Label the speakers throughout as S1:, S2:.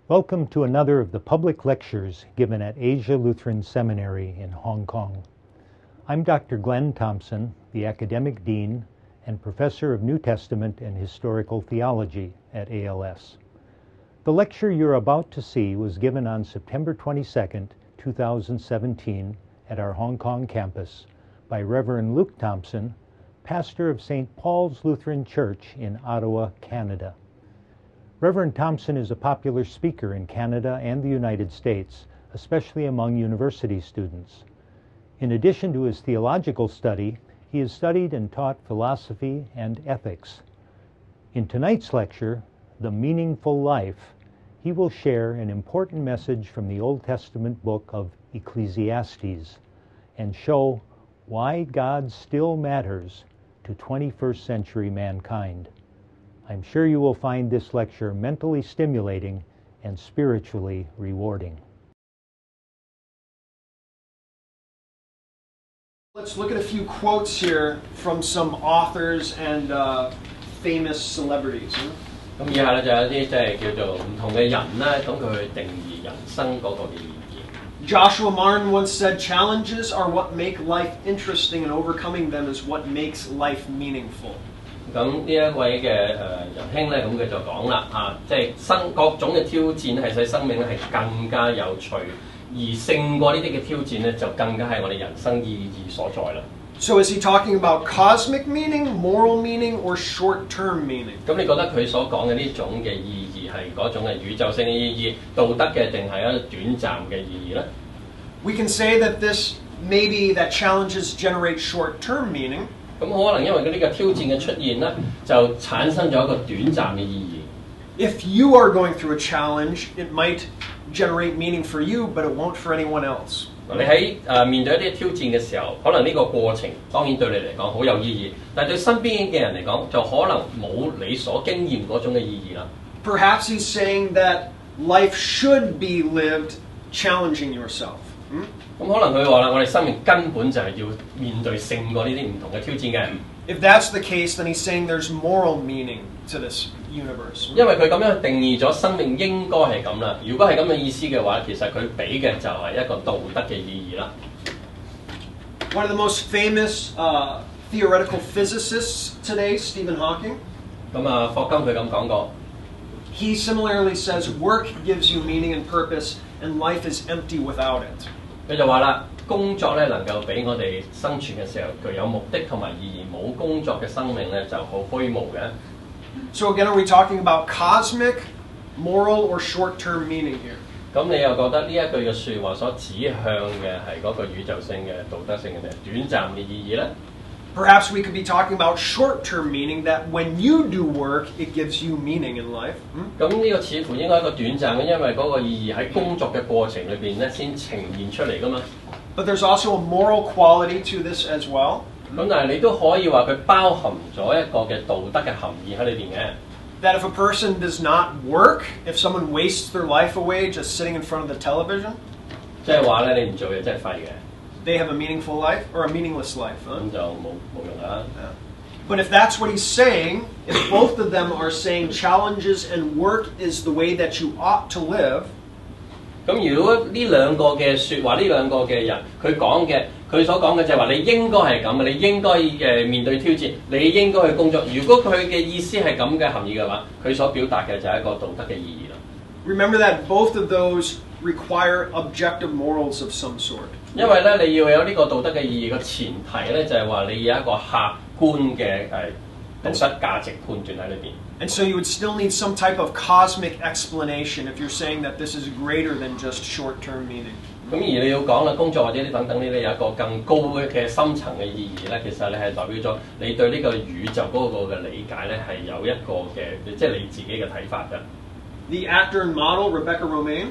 S1: Welcome to another of the public lectures given at Asia Lutheran Seminary in Hong Kong. I'm Dr. Glenn Thompson, the Academic Dean and Professor of New Testament and Historical Theology at ALS. The lecture you're about to see was given on September 22, 2017 at our Hong Kong campus by Reverend Luke Thompson, pastor of St. Paul's Lutheran Church in Ottawa, Canada. Reverend Thompson is a popular speaker in Canada and the United States, especially among university students. In addition to his theological study, he has studied and taught philosophy and ethics. In tonight's lecture, The Meaningful Life, he will share an important message from the Old Testament book of Ecclesiastes and show why God still matters to 21st century mankind. I'm sure you will find this lecture mentally stimulating and spiritually rewarding.
S2: Let's look at a few quotes here from some authors and famous celebrities.
S3: 咁以下咧就有一啲即係叫做唔同嘅人咧，咁佢去定義人生嗰個嘅意義。
S2: Joshua Martin once said, "Challenges are what make life interesting, and overcoming them is what makes life meaningful."
S3: 咁呢一位嘅仁兄咧，咁佢就講啦，即係各種嘅挑戰係使生命咧係更加有趣，而勝過呢啲嘅挑戰咧，就更加係我哋人生意義所在啦。
S2: So is he talking about cosmic meaning, moral meaning, or short-term meaning?
S3: 咁你覺得佢所講嘅呢種嘅意義係嗰種嘅宇宙性嘅意義、道德嘅，定係一個短暫嘅意義咧？
S2: We can say that this maybe that challenges generate short-term meaning.
S3: 咁可能因為佢呢個挑戰嘅出現咧，就產生咗一個短暫嘅意義。
S2: If you are going through a challenge, it might generate meaning for you, but it won't for anyone else.
S3: 你喺面對一啲挑戰嘅時候，可能呢個過程當然對你嚟講好有意義，但係對身邊嘅人嚟講就可能冇你所經驗嗰種嘅意義啦。
S2: Perhaps he's saying that life should be lived challenging yourself.
S3: 咁可能佢話啦，我哋生命根本就係要面對勝過呢啲唔同嘅挑戰嘅。
S2: If that's the case, then he's saying there's moral meaning to this universe.
S3: 因為佢咁樣定義咗生命應該係咁啦。如果係咁嘅意思嘅話，其實佢俾嘅就係一個道德嘅意義啦。
S2: One of the most famous theoretical physicists today, Stephen Hawking.
S3: 咁霍金佢咁講過。
S2: He similarly says work gives you meaning and purpose, and life is empty without it.
S3: 佢就話啦，工作咧能夠俾我哋生存嘅時候具有目的同埋意義，冇工作嘅生命咧就好虛無嘅。
S2: So again, are we talking about cosmic, moral, or short-term meaning here?
S3: 咁你又覺得呢一句嘅説話所指向嘅係嗰個宇宙性嘅、道德性嘅定短暫嘅意義咧？
S2: Perhaps we could be talking about short-term meaning, that when you do work, it gives you meaning in life.
S3: 咁呢個似乎應該係一個短暫嘅，因為嗰個意義喺工作嘅過程裏邊咧先呈現出嚟噶嘛。
S2: But there's also a moral quality to this as well.
S3: 咁但係你都可以話佢包含咗一個嘅道德嘅含義喺裏邊嘅。
S2: That if a person does not work, if someone wastes their life away just sitting in front of the television,
S3: 即係話咧，你唔做嘢真係廢嘅。
S2: they have a meaningful life or a meaningless life.
S3: 咁就冇用啦。
S2: But if that's what he's saying, if both of them are saying challenges and work is the way that you ought to live,
S3: 咁如果呢兩個嘅説話，呢兩個嘅人佢所講嘅就係話你應該係咁，你應該面對挑戰，你應該去工作。如果佢嘅意思係咁嘅含義嘅話，佢所表達嘅就係一個道德嘅意義啦。
S2: remember that both of those require objective morals of some sort.
S3: 因為咧，你要有呢個道德嘅意義嘅前提咧，就係話你有一個客觀嘅道德價值判斷喺裏邊。
S2: And so you would still need some type of cosmic explanation if you're saying that this is greater than just short-term meaning.
S3: 咁而你要講啦，工作或者啲等等呢啲有一個更高嘅深層嘅意義咧，其實你係代表咗你對呢個宇宙嗰個嘅理解咧係有一個嘅，即係你自己嘅睇法嘅。
S2: The actor and model Rebecca Romaine.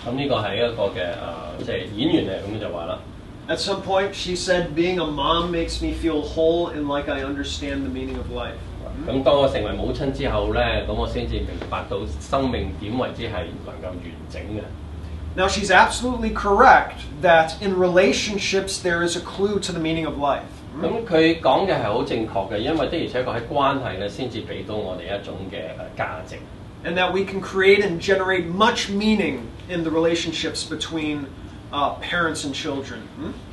S3: 咁呢個係一個嘅即係演員嚟，咁就話啦。
S2: At some point, she said, "Being a mom makes me feel whole and like I understand the meaning of life."
S3: 咁當我成為母親之後咧，咁我先至明白到生命點為之係能夠完整嘅。
S2: Now, she's absolutely correct that in relationships there is a clue to the meaning of life.
S3: 咁佢講嘅係好正確嘅，因為的而且確喺關係咧先至俾到我哋一種嘅價值。
S2: and that we can create and generate much meaning in the relationships between parents and children.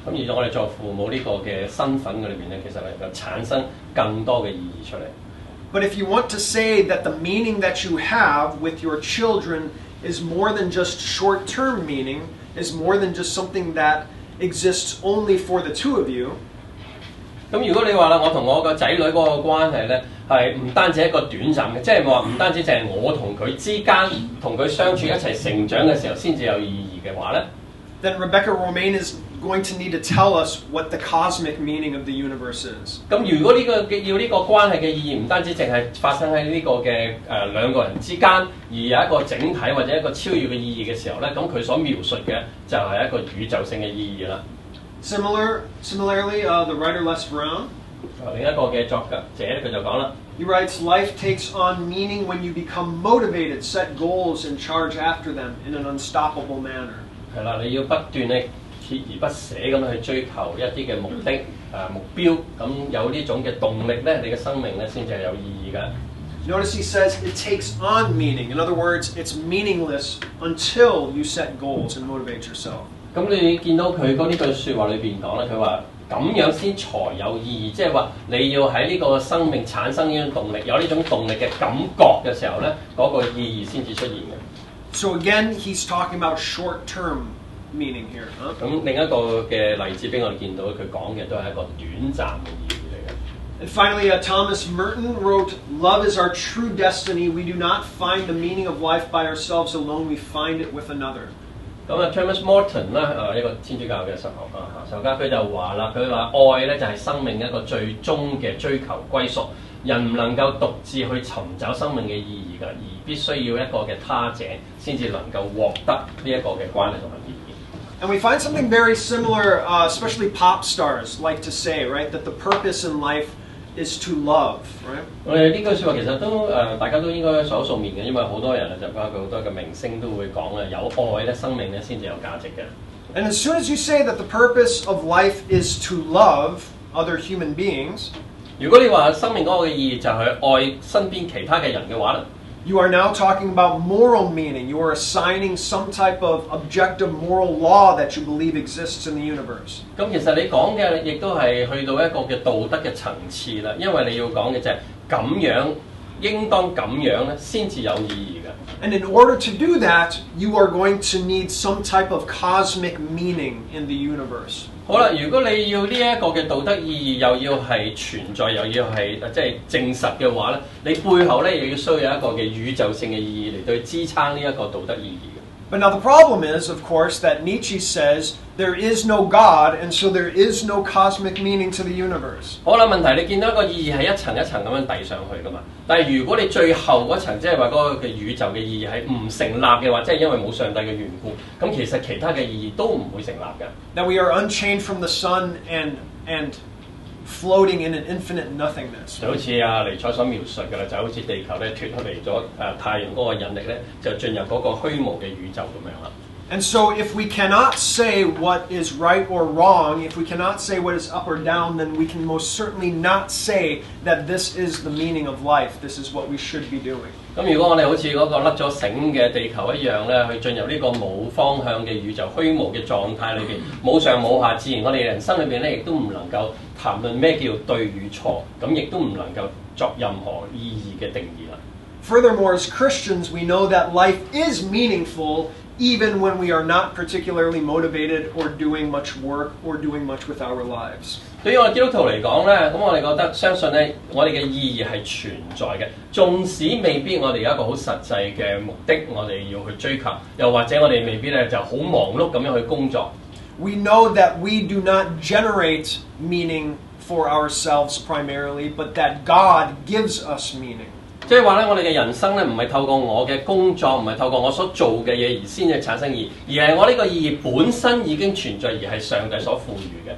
S3: 咁而我哋作父母呢個嘅身份嘅裏邊咧，其實能夠產生更多嘅意義出嚟。
S2: But if you want to say that the meaning that you have with your children is more than just short-term meaning, is more than just something that exists only for the two of you,
S3: 咁如果你話啦，我同我個仔女嗰個關係咧，係唔單止一個短暫嘅，即係話唔單止淨係我同佢之間同佢相處一齊成長嘅時候先至有意義嘅話咧，
S2: then Rebecca Romaine is going to need to tell us what the cosmic meaning of the universe is.
S3: 咁如果要呢個關係嘅意義唔單止淨係發生喺呢個嘅兩個人之間，而有一個整體或者一個超越嘅意義嘅時候咧，咁佢所描述嘅就係一個宇宙性嘅意義啦。
S2: Similarly, the writer Les Brown,
S3: 另一個嘅作者佢就講啦。
S2: he writes, life takes on meaning when you become motivated, set goals, and charge after them in an unstoppable manner.
S3: 係啦，你要不斷咧鍥而不捨咁去追求一啲嘅目的目標，咁有呢種嘅動力咧，你嘅生命咧先至係有意義㗎。
S2: Notice he says it takes on meaning. In other words, it's meaningless until you set goals and motivate yourself.
S3: 咁你見到佢嗰呢句説話裏邊講咧，佢話咁樣先才有意義，即係話你要喺呢個生命產生呢種動力，有呢種動力嘅感覺嘅時候咧，嗰個意義先至出現嘅。
S2: So again, he's talking about short-term meaning here.
S3: 咁另一個嘅例子俾我哋見到，佢講嘅都係一個短暫嘅意義嚟嘅。
S2: And finally, Thomas Merton wrote, "Love is our true destiny. We do not find the meaning of life by ourselves alone. We find it with another."
S3: 咁Thomas Merton 咧，一個天主教嘅神學家，佢就話啦，佢話愛咧就係生命一個最終嘅追求歸屬，人唔能夠獨自去尋找生命嘅意義㗎，而必須要一個嘅他者先至能夠獲得呢一個嘅關係同埋意義。
S2: And we find something very similar, especially pop stars like to say, right, that the purpose in life is to love, right?
S3: 我哋呢句説話其實都大家都應該所數面嘅，因為好多人就包括好多嘅明星都會講咧，有愛咧，生命咧先至有價值嘅。
S2: And as soon as you say that the purpose of life is to love other human beings,
S3: 如果你話生命嗰個嘅意義就係愛身邊其他嘅人嘅話咧，
S2: you are now talking about moral meaning. You are assigning some type of objective moral law that you believe exists in the universe.
S3: 咁其實你講嘅亦都係去到一個嘅道德嘅層次啦，因為你要講嘅就係咁樣，應當咁樣咧先至有意義嘅。
S2: And in order to do that, you are going to need some type of cosmic meaning in the universe.
S3: 好啦，如果你要呢一個嘅道德意義又要係存在，又要係即係證實嘅話咧，你背後咧又要需要一個嘅宇宙性嘅意義嚟對支撐呢一個道德意義嘅。
S2: But now the problem is, of course, that Nietzsche says there is no God, and so there is no cosmic meaning to the universe.
S3: 好啦，問題你見到一個意義係一層一層咁樣遞上去噶嘛？但係如果你最後嗰層即係話嗰個嘅宇宙嘅意義係唔成立嘅話，即係因為冇上帝嘅緣故，咁其實其他嘅意義都唔會成立嘅。
S2: That we are unchained from the sun and floating in an infinite nothingness.
S3: 就好似尼采所描述嘅啦，就好似地球咧脫離咗太陽嗰個引力咧，就進入嗰個虛無嘅宇宙咁樣啦。
S2: And so if we cannot say what is right or wrong, if we cannot say what is up or down, then we can most certainly not say that this is the meaning of life. This is what we should be doing.
S3: 咁如果我哋好似嗰個甩咗繩嘅地球一樣咧，去進入呢個冇方向嘅宇宙虛無嘅狀態裏邊，冇上冇下，自然我哋人生裏邊咧亦都唔能夠談論咩叫對與錯，咁亦都唔能夠作任何意義嘅定義啦。
S2: Furthermore, as Christians, we know that life is meaningful even when we are not particularly motivated or doing much work or doing much with our lives.
S3: 對於我哋基督徒嚟講咧，咁我哋覺得相信咧，我哋嘅意義係存在嘅，縱使未必我哋有一個好實際嘅目的，我哋要去追求，又或者我哋未必咧就好忙碌咁樣去工作。
S2: We know that we do not generate meaning for ourselves primarily, but that God gives us meaning.
S3: 即係話咧，我哋嘅人生咧唔係透過我嘅工作，唔係透過我所做嘅嘢而先至產生意義，而係我呢個意義本身已經存在，而係上帝所賦予嘅。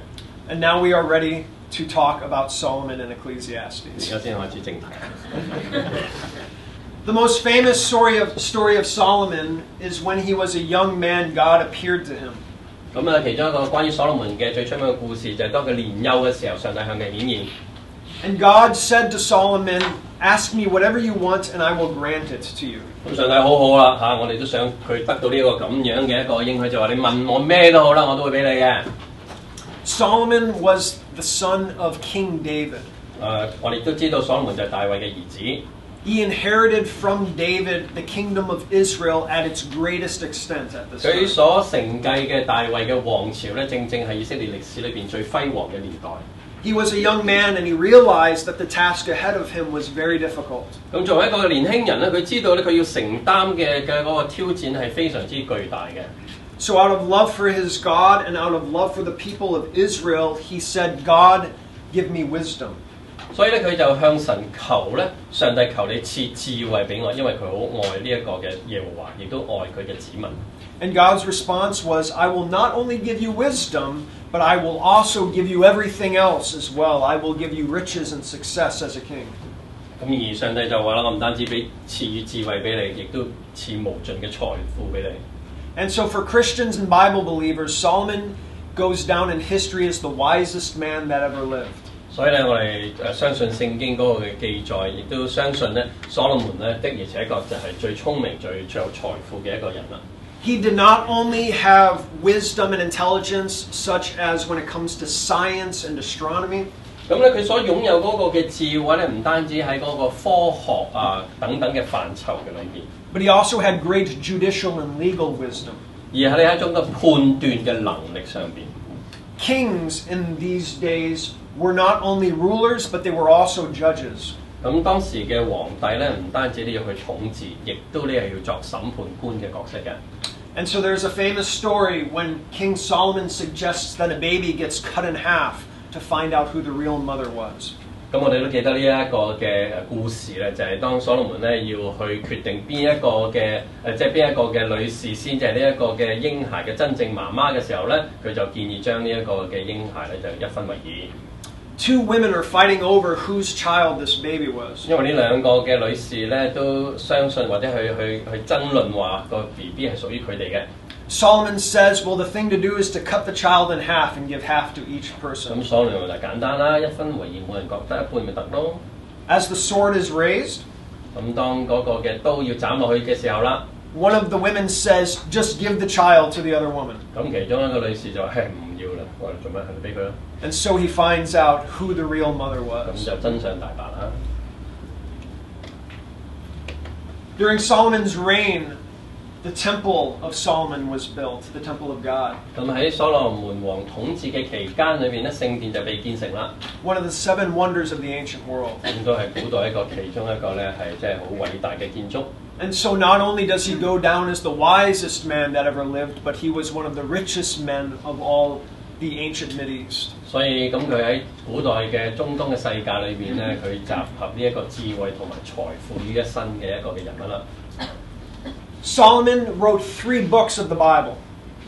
S2: And now we are ready to talk about Solomon and Ecclesiastes.
S3: 而家先開始正題。
S2: The most famous story of Solomon is when he was a young man, God appeared to him.
S3: 咁其中一個關於所羅門嘅最出名嘅故事就係當佢年幼嘅時候，上帝向佢顯現。
S2: And God said to Solomon, "Ask me whatever you want, and I will grant it to you."
S3: 咁上帝好好啦嚇，我哋都想佢得到呢個咁樣嘅一個應許，就話你問我咩都好啦，我都會俾你嘅。
S2: Solomon was the son of King David.
S3: 我哋都知道所羅門就係大衛嘅兒子。
S2: He inherited from David the kingdom of Israel at its greatest extent at this
S3: 佢
S2: time.
S3: 所承繼嘅大衛嘅王朝咧，正正係以色列歷史裏邊最輝煌嘅年代。
S2: He was a young man and he realized that the task ahead of him was very difficult.
S3: 咁作為一個年輕人咧，佢知道咧佢要承擔嘅嗰個挑戰係非常之巨大嘅。
S2: So out of love for his God and out of love for the people of Israel, he said, "God, give me wisdom."
S3: 所以咧，佢就向神求咧，上帝求你賜智慧俾我，因為佢好愛呢一個嘅耶和華，亦都愛佢嘅子民。
S2: And God's response was, "I will not only give you wisdom, but I will also give you everything else as well. I will give you riches and success as a king."
S3: 咁而上帝就話啦，我唔單止俾賜予智慧俾你，亦都賜無盡嘅財富俾你。
S2: And so for Christians and Bible believers, Solomon goes down in history as the wisest man that ever lived.
S3: 所以咧，我哋相信聖經嗰個嘅記載，亦都相信咧，所羅門咧的而且確就係最聰明、最有財富嘅一個人啦。
S2: He did not only have wisdom and intelligence, such as when it comes to science and astronomy.
S3: 咁咧，佢所擁有嗰個嘅智慧咧，唔單止喺嗰個科學等等嘅範疇嘅裏邊，
S2: But he also had great judicial and legal wisdom.
S3: 而係一種嘅判斷嘅能力上邊。
S2: Kings in these days were not only rulers, but they were also judges.
S3: 咁當時嘅皇帝咧，唔單止你要去統治，亦都你係要作審判官嘅角色嘅。
S2: And so there's a famous story when King Solomon suggests that a baby gets cut in half to find out who the real mother was.
S3: 咁我哋都記得呢一個嘅故事咧，就係當所羅門咧要去決定邊一個嘅即係邊一個嘅女士先至係呢一個嘅嬰孩嘅真正媽媽嘅時候咧，佢就建議將呢一個嘅嬰孩咧就一分為二。
S2: Two women are fighting over whose child this baby was.
S3: 因為呢兩個嘅女士咧都相信或者去爭論話個 BB 係屬於佢哋嘅。
S2: Solomon says, well, the thing to do is to cut the child in half and give half to each person.
S3: 咁所羅門就簡單啦，一分為二，每人各得一半咪得咯。
S2: As the sword is raised,
S3: 咁當嗰個嘅刀要斬落去嘅時候啦，
S2: one of the women says, just give the child to the other woman.
S3: 咁其中一個女士就話：唔要啦，我哋做咩係俾佢啦？
S2: And so he finds out who the real mother
S3: 咁
S2: was.
S3: 就真相大白啦。
S2: During Solomon's reign, the temple of Solomon was built, the temple of God.
S3: 咁喺所羅門王統治嘅期間裏邊咧，聖殿就被建成啦。
S2: One of the 7 wonders of the ancient world.
S3: 咁都係古代其中一個咧係即係好偉大嘅建築。
S2: And so not only does he go down as the wisest man that ever lived, but he was one of the richest men of all the ancient Mideast.
S3: 所以咁佢喺古代嘅中東嘅世界裏邊咧，佢集合呢一個智慧同埋財富於一身嘅一個嘅人物啦。
S2: Solomon wrote 3 books of the Bible.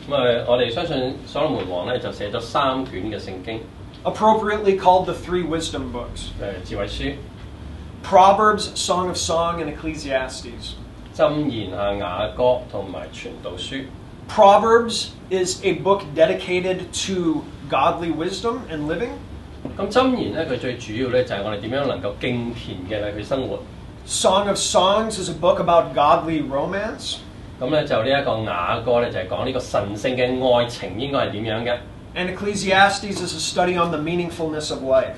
S3: 咁我哋相信所羅門王咧就寫咗3卷嘅聖經，
S2: appropriately called the 3 wisdom books.
S3: 智慧書、
S2: Proverbs, Song of Song, and Ecclesiastes.
S3: 箴言雅歌同埋傳道書。
S2: Proverbs is a book dedicated to godly wisdom and living.
S3: 咁箴言咧，佢最主要咧就係我哋點樣能夠敬虔嘅嚟去生活。
S2: Song of Songs is a book about godly romance.
S3: 咁咧就呢一個雅歌咧就係講呢個神聖嘅愛情應該係點樣嘅。
S2: And Ecclesiastes is a study on the meaningfulness of life.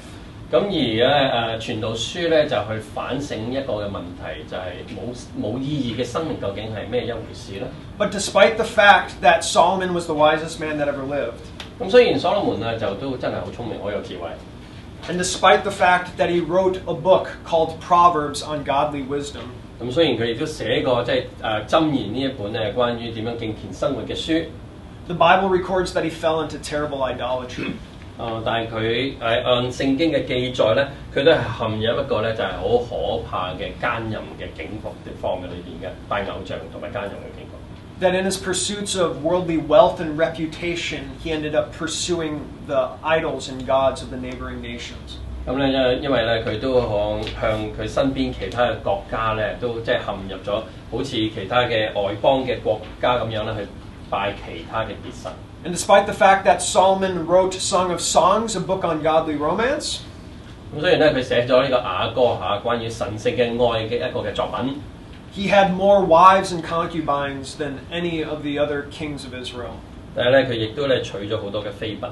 S3: 咁而咧傳道書咧就去反省一個嘅問題，就係冇意義嘅生命究竟係咩一回事咧？
S2: But despite the fact that Solomon was the wisest man that ever lived,
S3: 咁雖然所羅門啊就都真係好聰明，好有智慧。
S2: and despite the fact that he wrote a book called Proverbs on godly wisdom,
S3: 咁雖然佢亦都寫過即係箴言呢一本咧關於點樣敬虔生活嘅書，
S2: the Bible records that he fell into terrible idolatry.
S3: 但係佢按聖經嘅記載咧，佢都係陷入一個咧就係好可怕嘅奸淫嘅境況嘅裏邊嘅，拜偶像同埋奸淫嘅境況。
S2: That in his pursuits of worldly wealth and reputation, he ended up pursuing the idols and gods of the neighboring nations.
S3: 咁咧，因為咧佢都向佢身邊其他嘅國家咧，都即係陷入咗好似其他嘅外邦嘅國家咁樣咧，去拜其他嘅別神。
S2: And despite the fact that Solomon wrote Song of Songs, a book on godly romance,
S3: 咁所以咧，佢寫咗呢個雅歌關於神聖嘅愛嘅一個嘅作品。
S2: He had more wives and concubines than any of the other kings of Israel.
S3: 但係咧，佢亦都咧娶咗好多嘅妃嬪。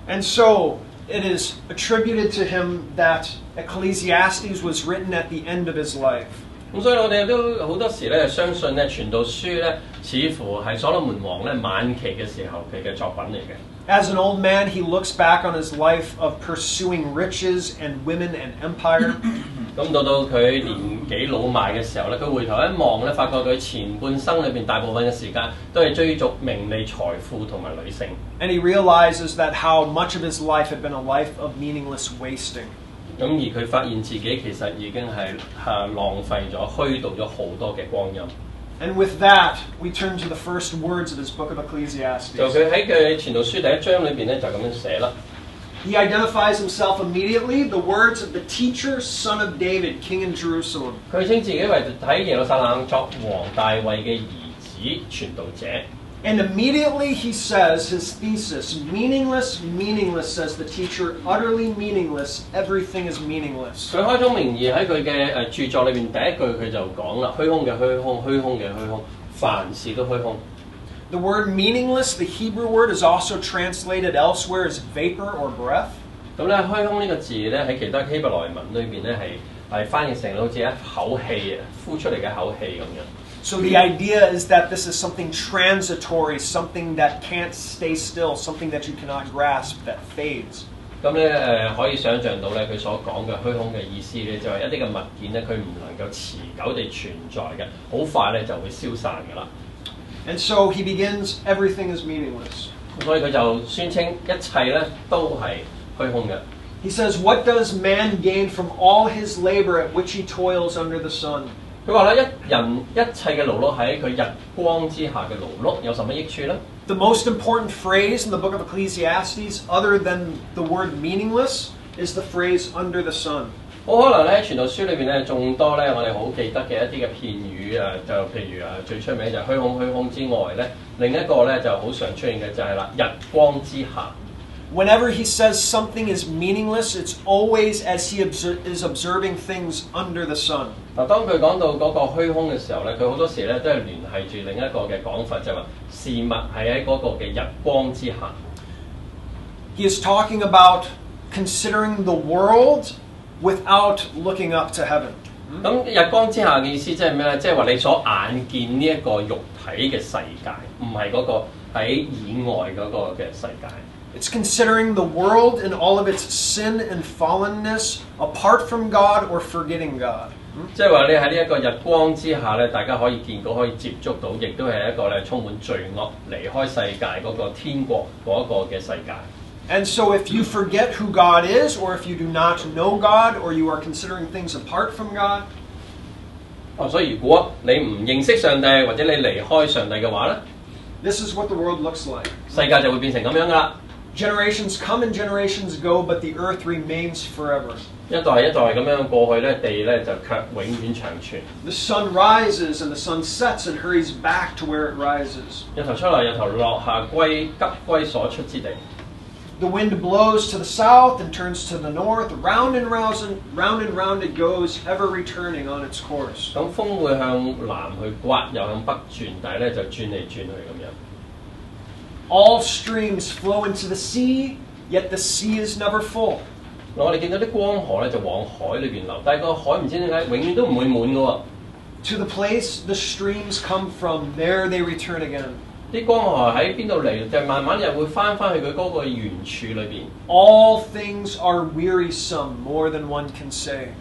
S2: And so it is attributed to him that Ecclesiastes was written at the end of his life.
S3: 咁所以我哋都好多時咧相信咧，傳道書咧似乎係所羅門王咧晚期嘅時候佢嘅作品嚟嘅。
S2: As an old man, he looks back on his life of pursuing riches and women and empire.
S3: 咁到佢年紀老邁嘅時候咧，佢回頭一望咧，發覺佢前半生裏邊大部分嘅時間都係追逐名利、財富同埋女性。
S2: And he realizes that how much of his life had been a life of meaningless wasting.
S3: 咁而佢發現自己其實已經係浪費咗、虛度咗好多嘅光陰。
S2: And with that, we turn to the first words of his book of Ecclesiastes.
S3: 就佢喺佢傳道書第一章裏邊咧就咁樣寫啦。
S2: He identifies himself immediately, the words of the teacher, son of David, king in Jerusalem.
S3: 佢稱自己為喺耶路撒冷作王大衛嘅兒子傳道者。
S2: And immediately he says his thesis, meaningless, meaningless, says the teacher, utterly meaningless, everything is meaningless.
S3: 佢開宗明義喺佢嘅著作裏邊第一句佢就講啦，虛空嘅虛空，虛空嘅虛空，凡事都虛空。
S2: The word meaningless, the Hebrew word, is also translated elsewhere as vapor or breath.
S3: 咁咧虛空呢個字咧喺其他希伯來文裏邊咧係翻譯成好似一口氣啊，呼出嚟嘅口氣咁樣。
S2: So the idea is that this is something transitory, something that can't stay still, something that you cannot grasp, that fades.
S3: 咁咧可以想像到咧佢所講嘅虛空嘅意思咧，就係一啲嘅物件咧，佢唔能夠持久地存在嘅，好快咧就會消散㗎啦。
S2: And so he begins, everything is meaningless.
S3: 所以佢就宣稱一切咧都係虛空嘅。
S2: He says, what does man gain from all his labor at which he toils under the sun?
S3: 佢話咧，一切嘅勞碌喺佢日光之下嘅勞碌有什麼益處咧？
S2: The most important phrase in the book of Ecclesiastes, other than the word meaningless, is the phrase under the sun.
S3: 好可能咧，傳道書裏邊咧眾多咧，我哋好記得嘅一啲嘅片語啊，就譬如最出名就虛空虛空之外咧，另一個咧就好常出現嘅就係啦，日光之下。
S2: Whenever he says something is meaningless, it's always as he is observing things under the sun.
S3: 嗱，當佢講到嗰個虛空嘅時候咧，佢好多時咧都係聯繫住另一個嘅講法，就係話事物係喺嗰個嘅日光之下。
S2: He is talking about considering the world without looking up to heaven.
S3: 咁日光之下嘅意思即係咩咧？即係話你所眼見呢一個肉體嘅世界，唔係嗰個喺以外嗰個嘅世界。
S2: It's considering the world in all of its sin and fallenness apart from God or forgetting God.
S3: 即係話你喺呢一個日光之下咧，大家可以見到、可以接觸到，亦都係一個咧充滿罪惡、離開世界嗰個天國嗰個嘅世界。
S2: And so if you forget who God is, or if you do not know God, or you are considering things apart from God,
S3: 所以如果你唔認識上帝，或者你離開上帝嘅話咧，
S2: this is what the world looks like.
S3: 世界就會變成咁樣噶啦。
S2: Generations come and generations go, but the earth remains forever.
S3: 一代一代咁樣過去咧，地咧就卻永遠長存。
S2: The sun rises and the sun sets and hurries back to where it rises.
S3: 日頭出嚟，日頭落，下歸急歸所出之地。
S2: The wind blows to the south and turns to the north. Round and round it goes, ever returning on its course.
S3: 咁風會向南去刮，又向北轉，但係咧就轉嚟轉去咁樣。
S2: All streams flow into the sea, yet the sea is never full.
S3: 我哋見到啲江河咧就往海裏邊流，但係個海唔知點解永遠都唔會滿嘅喎。
S2: To the place the streams come from, there they return again.
S3: 啲江河喺邊度嚟？就慢慢又會翻去佢嗰個原處裏邊。
S2: All things are wearisome, more than one can say.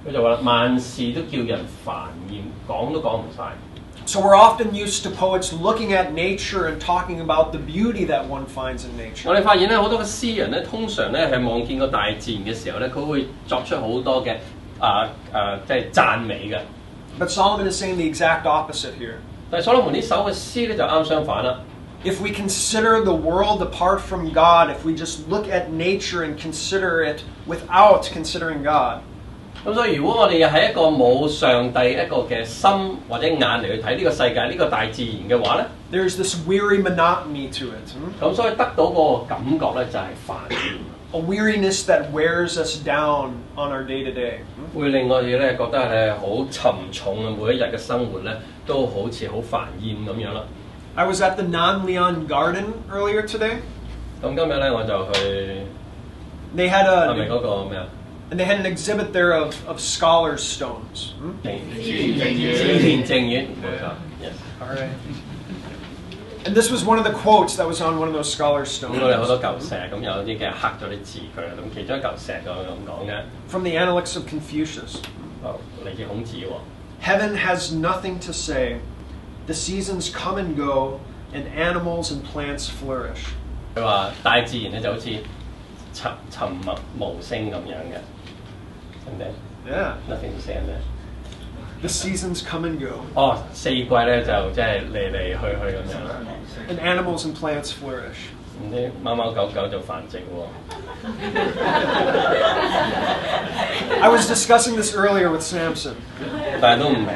S3: 佢就話啦，萬事都叫人煩厭，講都講唔晒。
S2: So we're often used to poets looking at nature and talking about the beauty that one finds in nature.
S3: 我哋發現咧，好多嘅詩人咧，通常咧係望見個大自然嘅時候咧，佢會作出好多嘅即係讚美嘅。
S2: But Solomon is saying the exact opposite here.
S3: 但係所羅門呢首嘅詩咧就啱相反啦。
S2: If we consider the world apart from God, if we just look at nature and consider it without considering God.
S3: 咁所以如果我哋喺一個冇上帝一個嘅心或者眼嚟去睇呢個世界呢個大自然嘅話咧
S2: ，there's this weary monotony to it.
S3: 咁所以得到個感覺咧就係煩厭。
S2: a weariness that wears us down on our day-to-day.
S3: 會令我哋咧覺得係好沉重啊！每一日嘅生活咧都好似好煩厭咁樣啦。
S2: I was at the Non-Leon Garden earlier today.
S3: 咁今日咧我就去
S2: They had
S3: 係咪嗰個咩啊？
S2: and they had an exhibit there of scholars' stones.
S3: 紀念正院，冇錯。Yes.
S2: All right. And this was one of the quotes that was on one of those scholars'
S3: 咁
S2: stones.
S3: 我哋好多舊石，咁有啲嘅刻咗啲字句，咁其中一嚿石就咁講嘅。
S2: From the Analects of Confucius.
S3: 嚟自孔子喎。
S2: Heaven has nothing to say. The seasons come and go, and animals and plants flourish.
S3: 佢話大自然咧就好似沉默無聲咁樣嘅，係咪
S2: Yeah.
S3: ？Nothing to say 係咩？
S2: The seasons come and go.
S3: 哦，四季咧就即係嚟嚟去去咁樣。
S2: And animals and plants flourish.
S3: 咁啲貓貓狗狗就繁殖喎。
S2: I was discussing this earlier with Samson.
S3: 但係都唔明。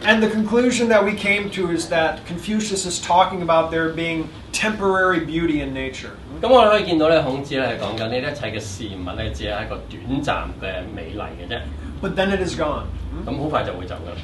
S2: And the conclusion that we came to is that Confucius is talking about there being temporary beauty in nature.
S3: 咁我哋可以見到咧，孔子咧係講緊呢一切嘅事物咧，只係一個短暫嘅美麗嘅啫。
S2: But then it is gone.
S3: 咁好快就會走㗎啦。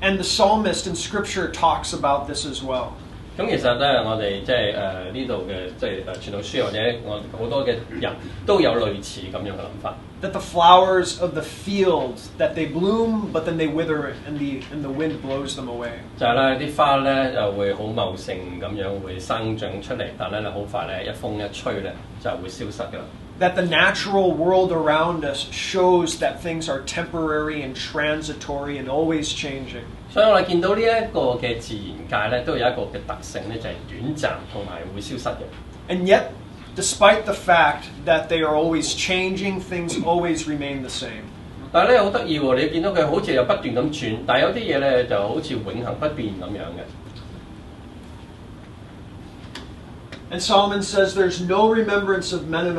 S2: And the psalmist in Scripture talks about this as well.
S3: 咁其實咧，我哋即係呢度嘅即係傳道書或者我好多嘅人都有類似咁樣嘅諗法。
S2: That the flowers of the fields, that they bloom, but then they wither, and the wind blows them away.
S3: 就係咧啲花咧就會好茂盛咁樣會生長出嚟，但係咧好快咧一風一吹咧就會消失㗎啦。
S2: That the natural world around us shows that things are temporary and transitory and always changing.
S3: 所以我哋見到呢一個嘅自然界咧，都有一個嘅特性咧，就係短暫同埋會消失嘅。
S2: And yet, despite the fact that they are always changing, things always remain the same.
S3: 但係咧好得意喎，你見到佢好似又不斷咁轉，但係有啲嘢咧就好似永恆不變咁樣嘅。
S2: And Solomon says there's no remembrance of men of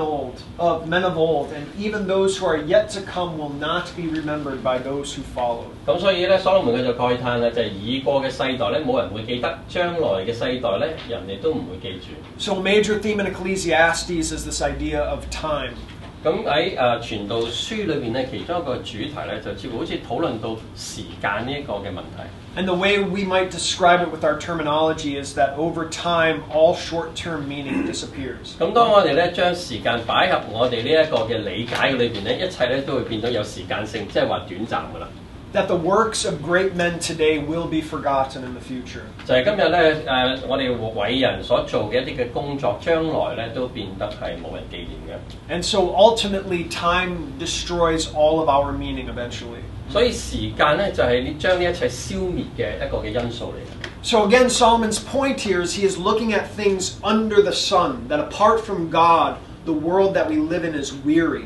S2: old, and even those who are yet to come will not be remembered by those who follow.
S3: 咁所以咧，所羅門佢就慨嘆啦，就係已過嘅世代咧，冇人會記得；將來嘅世代咧，人哋都唔會記住。
S2: So a major theme in Ecclesiastes is this idea of time.
S3: 咁喺傳道書裏邊咧，其中一個主題咧，就似乎好似討論到時間呢一個嘅問題。
S2: And the way we might describe it with our terminology is that over time, all short-term meaning disappears.
S3: 咁當我哋咧將時間擺入我哋呢一個嘅理解嘅裏邊咧，一切咧都會變到有時間性，即係話短暫噶啦。
S2: That the works of great men today will be forgotten in the future.
S3: 就係今日咧我哋偉人所做嘅一啲嘅工作，將來咧都變得係冇人紀念嘅。
S2: And so ultimately, time destroys all of our meaning eventually.
S3: 所以時間咧就係將呢一切消滅嘅一個嘅因素嚟嘅。
S2: So again, Solomon's point here is he is looking at things under the sun, that apart from God, the world that we live in is weary.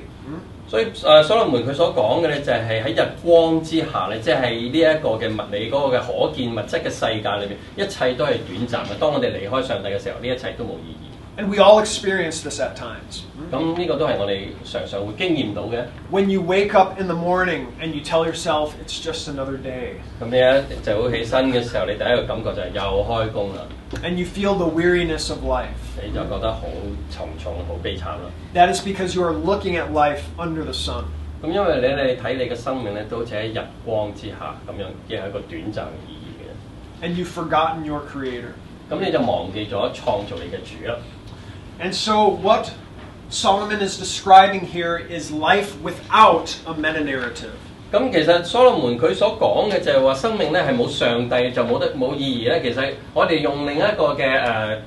S3: 所以所羅門佢所講嘅咧就係喺日光之下咧，即係呢一個嘅物理嗰個嘅可見物質嘅世界裏邊，一切都係短暫嘅。當我哋離開上帝嘅時候，呢一切都冇意義。
S2: And we all experience this at times.
S3: 咁呢個都係我哋常常會經驗到嘅。
S2: When you wake up in the morning and you tell yourself it's just another day.
S3: 咁你一早起身嘅時候，你第一個感覺就係又開工啦。
S2: And you feel the weariness of life.
S3: 你就覺得好沉重、好悲慘啦。
S2: That is because you are looking at life under the sun.
S3: 咁因為你睇你嘅生命咧，都好似喺日光之下咁樣，亦係一個短暫嘅意義嘅。
S2: And you've forgotten your Creator.
S3: 咁你就忘記咗創造你嘅主啦。
S2: And so what Solomon is describing here is life without a meta-narrative.
S3: 咁其實所羅門佢所講嘅就係話生命咧係冇上帝就冇意義咧。其實我哋用另一個嘅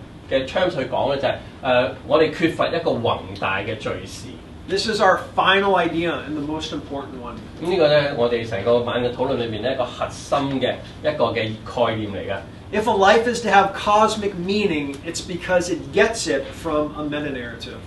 S3: term 去講咧就係我哋缺乏一個宏大嘅敘事。
S2: This is our final idea and the most important one.
S3: 咁呢個咧我哋成個晚嘅討論裏邊咧一個核心嘅一個嘅概念嚟㗎。
S2: If a life is to have cosmic meaning, it's because it gets it from a meta-narrative.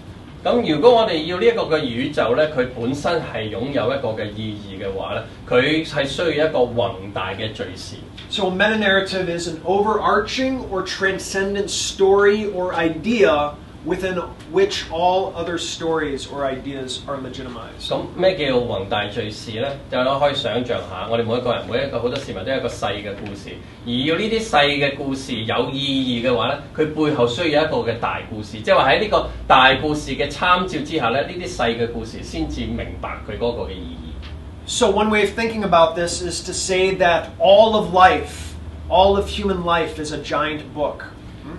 S3: 咁如果我哋要呢一個嘅宇宙咧，佢本身係擁有一個嘅意義嘅話咧，佢係需要一個宏大嘅敘事。
S2: So a meta-narrative is an overarching or transcendent story or idea within which all other stories or ideas are legitimized.
S3: 咁咩叫宏大敘事咧？就可以想像下，我哋每一個好多市民都有一個細嘅故事，而要呢啲細嘅故事有意義嘅話咧，佢背後需要一個嘅大故事，即係話喺呢個大故事嘅參照之下咧，呢啲細嘅故事先至明白佢嗰個嘅意義。
S2: So one way of thinking about this is to say that all of life, all of human life is a giant book.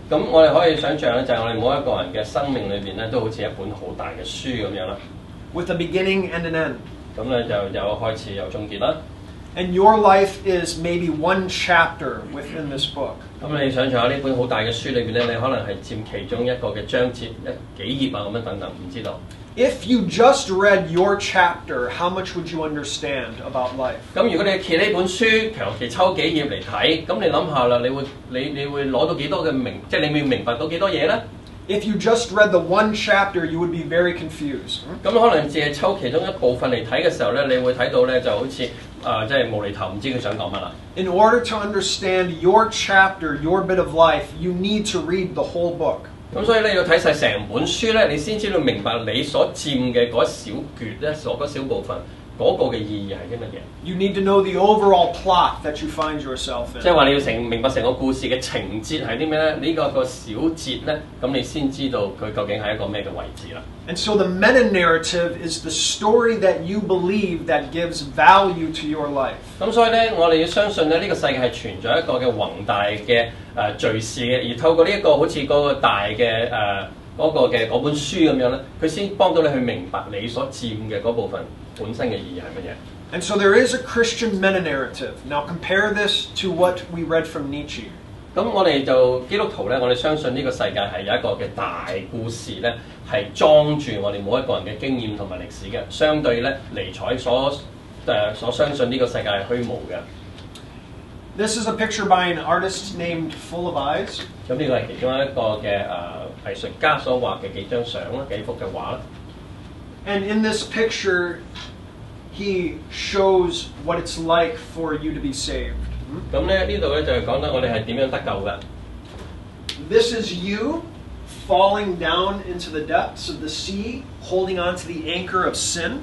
S3: 咁我哋可以想像咧，就係我哋每一個人嘅生命裏邊咧，都好似一本好大嘅書咁樣啦。
S2: With a beginning and an end.
S3: 咁咧就有開始有終結啦。
S2: And your life is maybe one chapter within this book.
S3: 咁你想像下呢本好大嘅書裏邊咧，你可能係佔其中一個嘅章節幾頁啊咁樣等等，唔知道。
S2: If you just read your chapter, how much would you understand about life?
S3: 咁如果你揭呢本書，求其抽幾頁嚟睇，咁你諗下啦，你會攞到幾多嘅即係你會明白到幾多嘢咧？
S2: If you just read the one chapter, you would be very confused.
S3: 咁可能只係抽其中一部分嚟睇嘅時候咧，你會睇到咧就好似即係無厘頭，唔知佢想講乜啦。
S2: In order to understand your chapter, your bit of life, you need to read the whole book.
S3: 咁所以咧要睇晒成本書咧，你先知道明白你所佔嘅嗰小橛咧，嗰小部分嗰個嘅意義係啲乜嘢。
S2: You need to know the overall plot that you find yourself in.
S3: 即係話你要明白成個故事嘅情節係啲咩咧？呢個小節咧，咁你先知道佢究竟係一個咩嘅位置啦。
S2: And so the meta-narrative is the story that you believe that gives value to your life.
S3: 咁所以咧，我哋要相信咧，呢個世界係存在一個嘅宏大嘅敘事嘅，而透過呢一個好似嗰個大嘅嗰本書咁樣咧，佢先幫到你去明白你所佔嘅嗰部分本身嘅意義係乜嘢。
S2: And so there is a Christian meta-narrative. Now compare this to what we read from Nietzsche.
S3: 咁我哋就基督徒咧，我哋相信呢個世界係有一個嘅大故事咧，係裝住我哋每一個人嘅經驗同埋歷史嘅。相對咧，尼采所相信呢個世界係虛無嘅。
S2: This is a picture by an artist named Full of Eyes.
S3: 咁呢個係其中一個嘅藝術家所畫嘅幾張相啦，幾幅嘅畫啦。
S2: And in this picture, he shows what it's like for you to be saved.
S3: 咁咧呢度咧就係講緊我哋係點樣得救嘅。
S2: This is you falling down into the depths of the sea, holding on to the anchor of sin.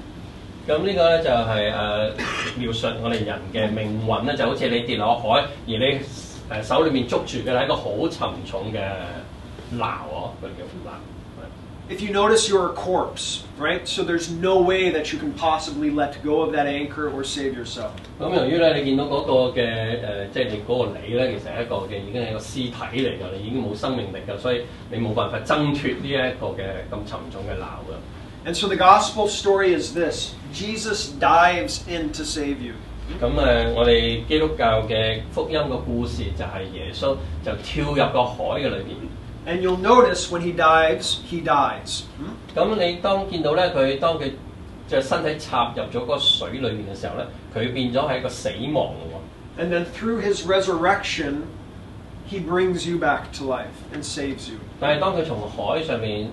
S3: 咁呢個咧就係描述我哋人嘅命運咧，就好似你跌落海，而你手裏面捉住嘅係一個好沉重嘅錨哦，佢叫錨。
S2: If you notice, you're a corpse, right? So there's no way that you can possibly let go of that anchor or save yourself.
S3: 咁由於咧，你見到嗰個嘅即係你嗰個你咧，其實係一個嘅已經係一個屍體嚟㗎，你已經冇生命力㗎，所以你冇辦法掙脫呢一個嘅咁沉重嘅錨㗎。
S2: And so the gospel story is this: Jesus dives in to save you.
S3: 咁我哋基督教嘅福音個故事就係耶穌就跳入個海嘅裏邊。
S2: And you'll notice when he dives, he dies.
S3: 咁你當見到咧，當佢隻身體插入咗個水裏面嘅時候咧，佢變咗係一個死亡嘅喎。
S2: And then through his resurrection, he brings you back to life and saves you.
S3: 但係當佢從海上面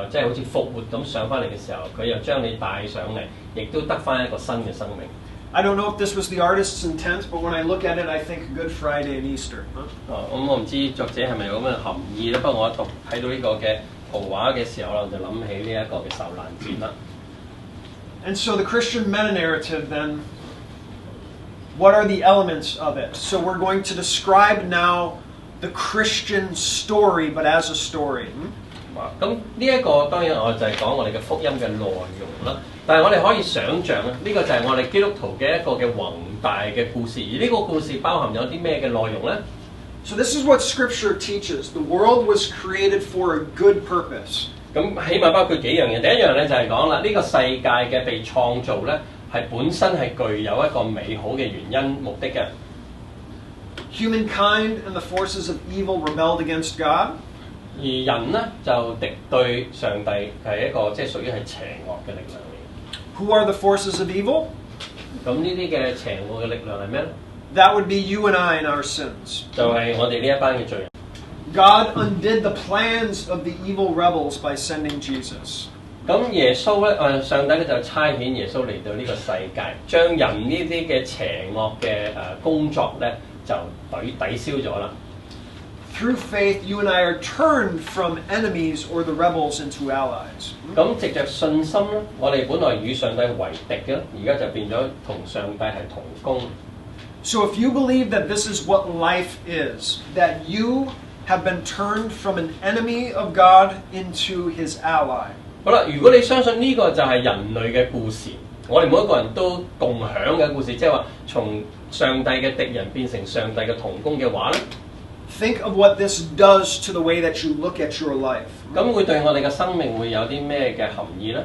S3: 即係好似復活咁上翻嚟嘅時候，佢又將你帶上嚟，亦都得翻一個新嘅生命。
S2: I don't know if this was the artist's intent, but when I look at it, I think Good Friday and Easter.
S3: 咁我唔知作者係咪有咁嘅含義咧？不過我睇到呢個嘅圖畫嘅時候咧，我就諗起呢一個嘅受難節啦。
S2: And so the Christian meta-narrative then, what are the elements of it? So we're going to describe now the Christian story, but as a story.
S3: 咁呢一個當然我就係講我哋嘅福音嘅內容啦。但係我哋可以想像咧，呢個就係我哋基督徒嘅一個嘅宏大嘅故事。而呢個故事包含有啲咩嘅內容咧？
S2: So this is what Scripture teaches. The world was created for a good purpose.
S3: 咁起碼包括幾樣嘢。第一樣咧就係講啦，呢個世界嘅被創造咧係本身係具有一個美好嘅原因目的嘅。
S2: Humankind and the forces of evil rebelled against God.
S3: 而人咧就敵對上帝，係一個即係屬於係邪惡嘅力量嚟。
S2: Who are the forces of evil?
S3: 咁呢啲嘅邪惡嘅力量係咩咧？
S2: That would be you and I in our sins.
S3: 就係我哋呢一班嘅罪人。
S2: God undid the plans of the evil rebels by sending Jesus.
S3: 咁耶穌咧，上帝咧就差遣耶穌嚟到呢個世界，將人呢啲嘅邪惡嘅工作咧就抵消咗啦。
S2: through faith, you and I are turned from enemies or the rebels into allies.
S3: 咁藉着信心咧，我哋本來與上帝為敵嘅，而家就變咗同上帝係同工。
S2: So if you believe that this is what life is, that you have been turned from an enemy of God into His ally.
S3: 好啦，如果你相信呢個就係人類嘅故事，我哋每一個人都共享嘅故事，即係話從上帝嘅敵人變成上帝嘅同工嘅話咧。
S2: Think of what this does to the way that you look at your life.
S3: 咁會對我哋嘅生命會有啲咩嘅含義呢？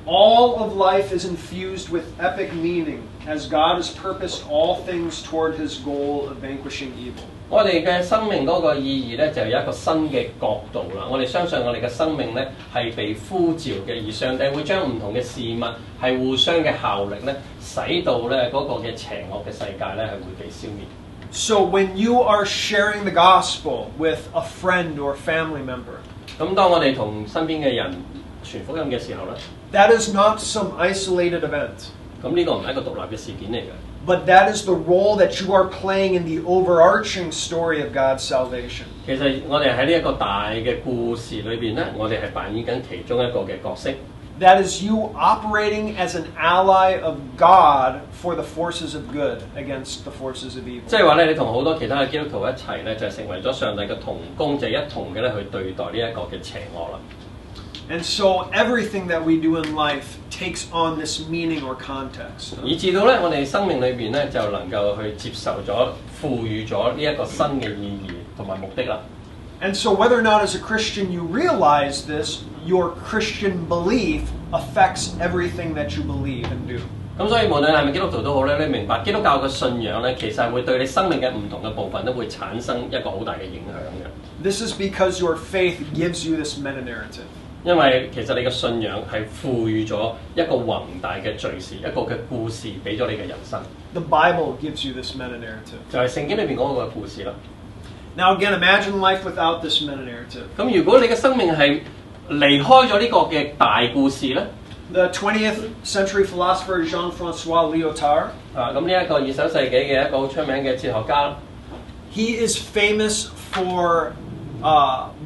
S2: All of life is infused with epic meaning, as God has purposed all things toward His goal of vanquishing evil.
S3: 我哋嘅生命嗰個意義咧，就有一個新嘅角度啦。我哋相信我哋嘅生命咧係被呼召嘅，而上帝會將唔同嘅事物係互相嘅效力咧，使到咧嗰個嘅邪惡嘅世界咧係會被消滅。
S2: So when you are sharing the gospel with a friend or family member,
S3: 咁當我哋同身邊嘅人傳福音嘅時候咧，
S2: that is not some isolated event.
S3: 咁呢個唔係一個獨立嘅事件嚟嘅。
S2: But that is the role that you are playing in the overarching story of God's salvation.
S3: 其實我哋喺呢一個大嘅故事裏邊咧，我哋係扮演緊其中一個嘅角色。
S2: That is you operating as an ally of God for the forces of good against the forces of evil.
S3: 即係話咧，你同好多其他嘅基督徒一齊咧，就係成為咗上帝嘅同工，就係一同嘅咧去對待呢一個嘅邪惡啦。
S2: And so everything that we do in life takes on this meaning or context.
S3: 以至到咧，我哋生命裏邊咧就能夠去接受咗、賦予咗呢一個新嘅意義同埋目的啦。
S2: And so whether or not as a Christian you realize this, your Christian belief affects everything that you believe and do.
S3: 咁所以無論係咪基督徒都好咧，你明白基督教嘅信仰咧，其實係會對你生命嘅唔同嘅部分都會產生一個好大嘅影響嘅。
S2: This is because your faith gives you this meta-narrative.
S3: 因為其實你嘅信仰係賦予咗一個宏大嘅敘事，一個嘅故事俾咗你嘅人生。
S2: The Bible gives you this meta-narrative.
S3: 就係聖經裏邊嗰個故事啦。
S2: Now again, imagine life without this meta-narrative.
S3: 咁如果你嘅生命係離開咗呢個嘅大故事咧，
S2: The 20th century philosopher Jean-François Lyotard,
S3: 咁呢一個20世紀嘅一個好出名嘅哲學家，
S2: he is famous for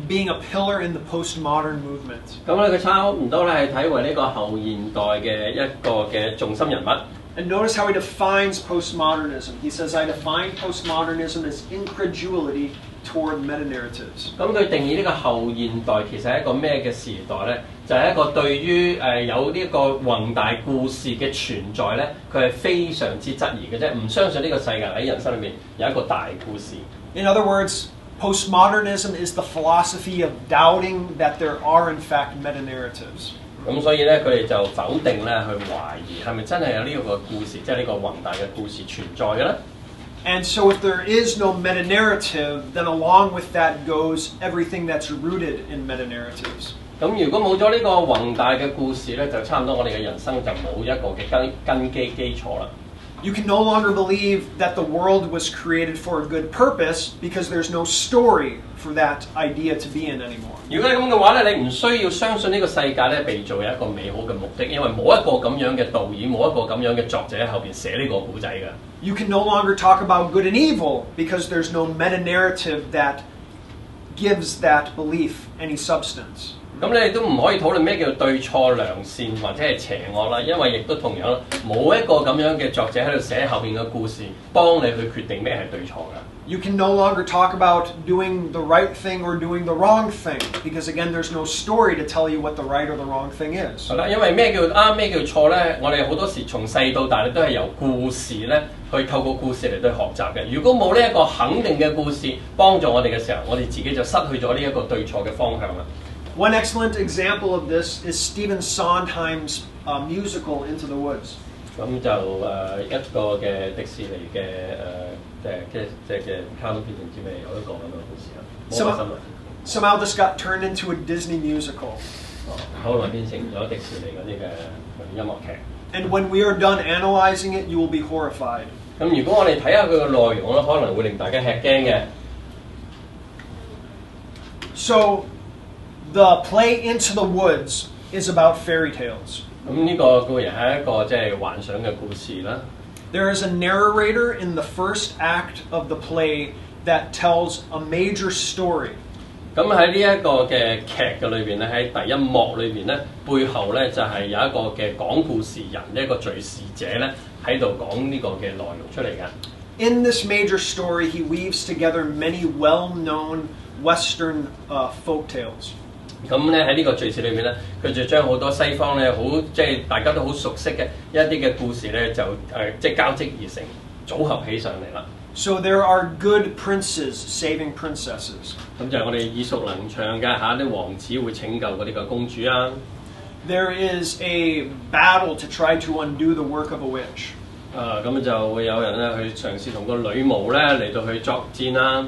S2: being a pillar in the postmodern movement.
S3: 咁咧佢差唔多咧係睇為呢個後現代嘅一個嘅重心人物。
S2: And notice how he defines postmodernism. He says, I define postmodernism as incredulity toward meta-narratives.
S3: 咁佢定義呢個後現代其實係一個咩嘅時代咧？就係一個對於有呢個宏大故事嘅存在咧，佢係非常之質疑嘅啫，唔相信呢個世界喺人生裏面有一個大故事。
S2: In other words, postmodernism is the philosophy of doubting that there are in fact meta-narratives.
S3: 咁所以咧，佢哋就否定咧，去懷疑係咪真係有呢個故事，即係呢個宏大嘅故事存在嘅咧？
S2: And so if there is no meta-narrative, then along with that goes everything that's rooted in meta-narratives.
S3: 咁如果冇咗呢個宏大嘅故事咧，就差唔多我哋嘅人生就冇一個嘅根基礎啦。
S2: You can no longer believe that the world was created for a good purpose because there's no story for that idea to be in anymore.
S3: 如果係咁嘅話咧，你唔需要相信呢個世界咧被造有一個美好嘅目的，因為冇一個咁樣嘅導演，冇一個咁樣嘅作者喺後邊寫呢個故仔嘅。
S2: You can no longer talk about good and evil because there's no meta-narrative that gives that belief any substance.
S3: 咁你哋都唔可以討論咩叫對錯良善或者係邪惡啦，因為亦都同樣冇一個咁樣嘅作者喺度寫後邊嘅故事，幫你去決定咩係對錯㗎。
S2: You can no longer talk about doing the right thing or doing the wrong thing because again there's no story to tell you what the right or the wrong thing is.
S3: 係啦，因為咩叫啱咩叫錯咧？我哋好多時從細到大咧都係由故事咧去透過故事嚟對學習嘅。如果冇呢一個肯定嘅故事幫助我哋嘅時候，我哋自己就失去咗呢一個對錯嘅方向啦。
S2: One excellent example of this is Stephen Sondheim's musical Into the Woods.
S3: 咁就一個嘅迪士尼嘅即係卡通片唔知咩有一個咁嘅故事啦。
S2: Somehow this got turned into a Disney musical.
S3: 後來變成咗迪士尼嗰啲嘅音樂劇。
S2: And when we are done analyzing it, you will be horrified.
S3: 咁如果我哋睇下佢嘅內容咧，可能會令大家吃驚嘅。
S2: So the play Into the Woods is about fairy tales.
S3: 咁呢個固然係一個即係幻想嘅故事啦。
S2: There is a narrator in the first act of the play that tells a major story.
S3: 咁喺呢一個嘅劇嘅裏邊咧，喺第一幕裏邊咧，背後咧就係有一個嘅講故事人，一個敘事者咧喺度講呢個嘅內容出嚟嘅。
S2: In this major story, he weaves together many well-known Western folk tales.
S3: 咁咧喺呢個敘事裏面咧，佢就將好多西方咧好即係大家都好熟悉嘅一啲嘅故事咧，就即係交織而成，組合起上嚟啦。
S2: So there are good princes saving princesses.
S3: 咁就係我哋耳熟能詳嘅嚇，啲王子會拯救嗰啲嘅公主啊。
S2: There is a battle to try to undo the work of a witch.
S3: 咁就會有人咧去嘗試同個女巫咧嚟到去作戰啦。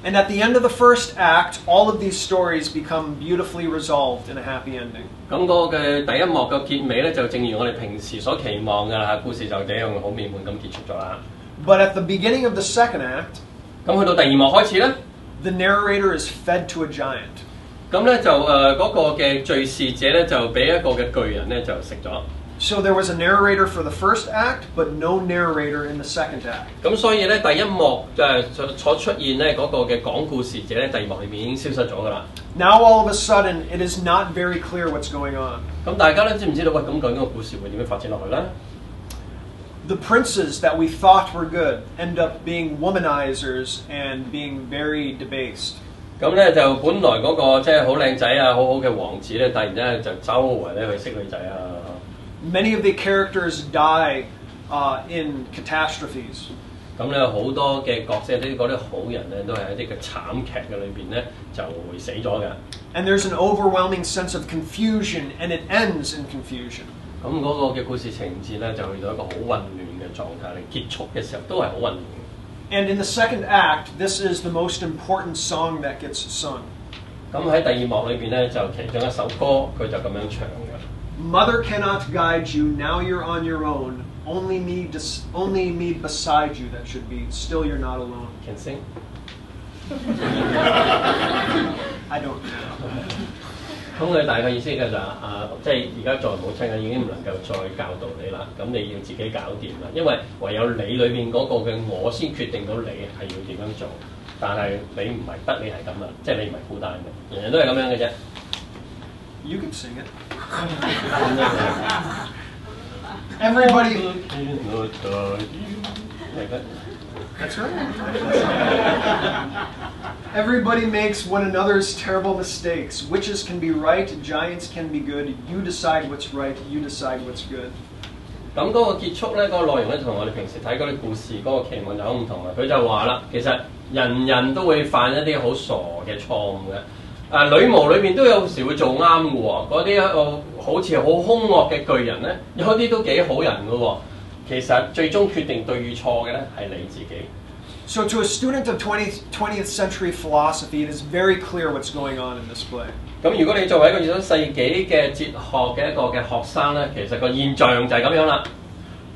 S2: And at the end of the first act, all of these stories become beautifully resolved in a happy ending.
S3: 咁嗰個嘅第一幕嘅結尾咧，就正如我哋平時所期望㗎啦，故事就這樣好美滿咁結束咗啦。
S2: But at the beginning of the second act,
S3: 咁去到第二幕開始咧，
S2: the narrator is fed to a giant.
S3: 咁咧就嗰個嘅敘事者咧就俾一個嘅巨人咧就食咗。
S2: So there was a narrator for the first act, but no narrator in the second act.
S3: 咁所以咧第一幕所出現咧嗰個嘅講故事者咧，第二幕裏面已經消失咗㗎啦。
S2: Now all of a sudden, it is not very clear what's going on.
S3: 咁大家咧知唔知道喂咁究竟個故事會點樣發展落去咧？
S2: The princes that we thought were good end up being womanizers and being very debased.
S3: 咁咧就本來嗰個即係好靚仔啊，好好嘅王子咧，突然之間就周圍咧去識女仔啊。
S2: Many of the characters die in catastrophes.
S3: 咁咧好多嘅角色，嗰啲好人咧，都係一啲嘅慘劇嘅裏邊咧就會死咗嘅。
S2: And there's an overwhelming sense of confusion, and it ends in confusion.
S3: 咁嗰個嘅故事情節咧就去到一個好混亂嘅狀態，結束嘅時候都係好混亂。
S2: And in the second act, this is the most important song that gets sung.
S3: 咁喺第二幕裏邊咧，就其中一首歌佢就咁樣唱嘅。
S2: Mother cannot guide you, now you're on your own. Only me beside you that should be. Still you're not alone.
S3: Can sing?
S2: I don't know.
S3: 咁佢大概意思嘅就即係而家作為母親嘅已經唔能夠再教導你啦，咁你要自己搞掂啦，因為唯有你裏邊嗰個嘅我先決定到你係要點樣做，但係你唔係得你係咁啊，即係你唔係孤單嘅，人人都係咁樣嘅啫。
S2: You can sing it. Everybody. That's right. Everybody makes one another's terrible mistakes. Witches can be right, giants can be good. You decide what's right, you decide what's good.
S3: 咁嗰個結束咧，嗰個內容咧，同我哋平時睇嗰啲故事嗰個期望就好唔同啦。佢就話啦，其實人人都會犯一啲好傻嘅錯誤嘅。女巫裏邊都有時會做啱嘅喎，嗰啲好似好兇惡嘅巨人咧，有啲都幾好人嘅喎。其實最終決定對與錯嘅咧係你自己。
S2: So to a student of 20th century philosophy, it is very clear what's going on in this play.
S3: 咁如果你作為一個20世紀嘅哲學嘅一個嘅學生咧，其實個現象就係咁樣啦。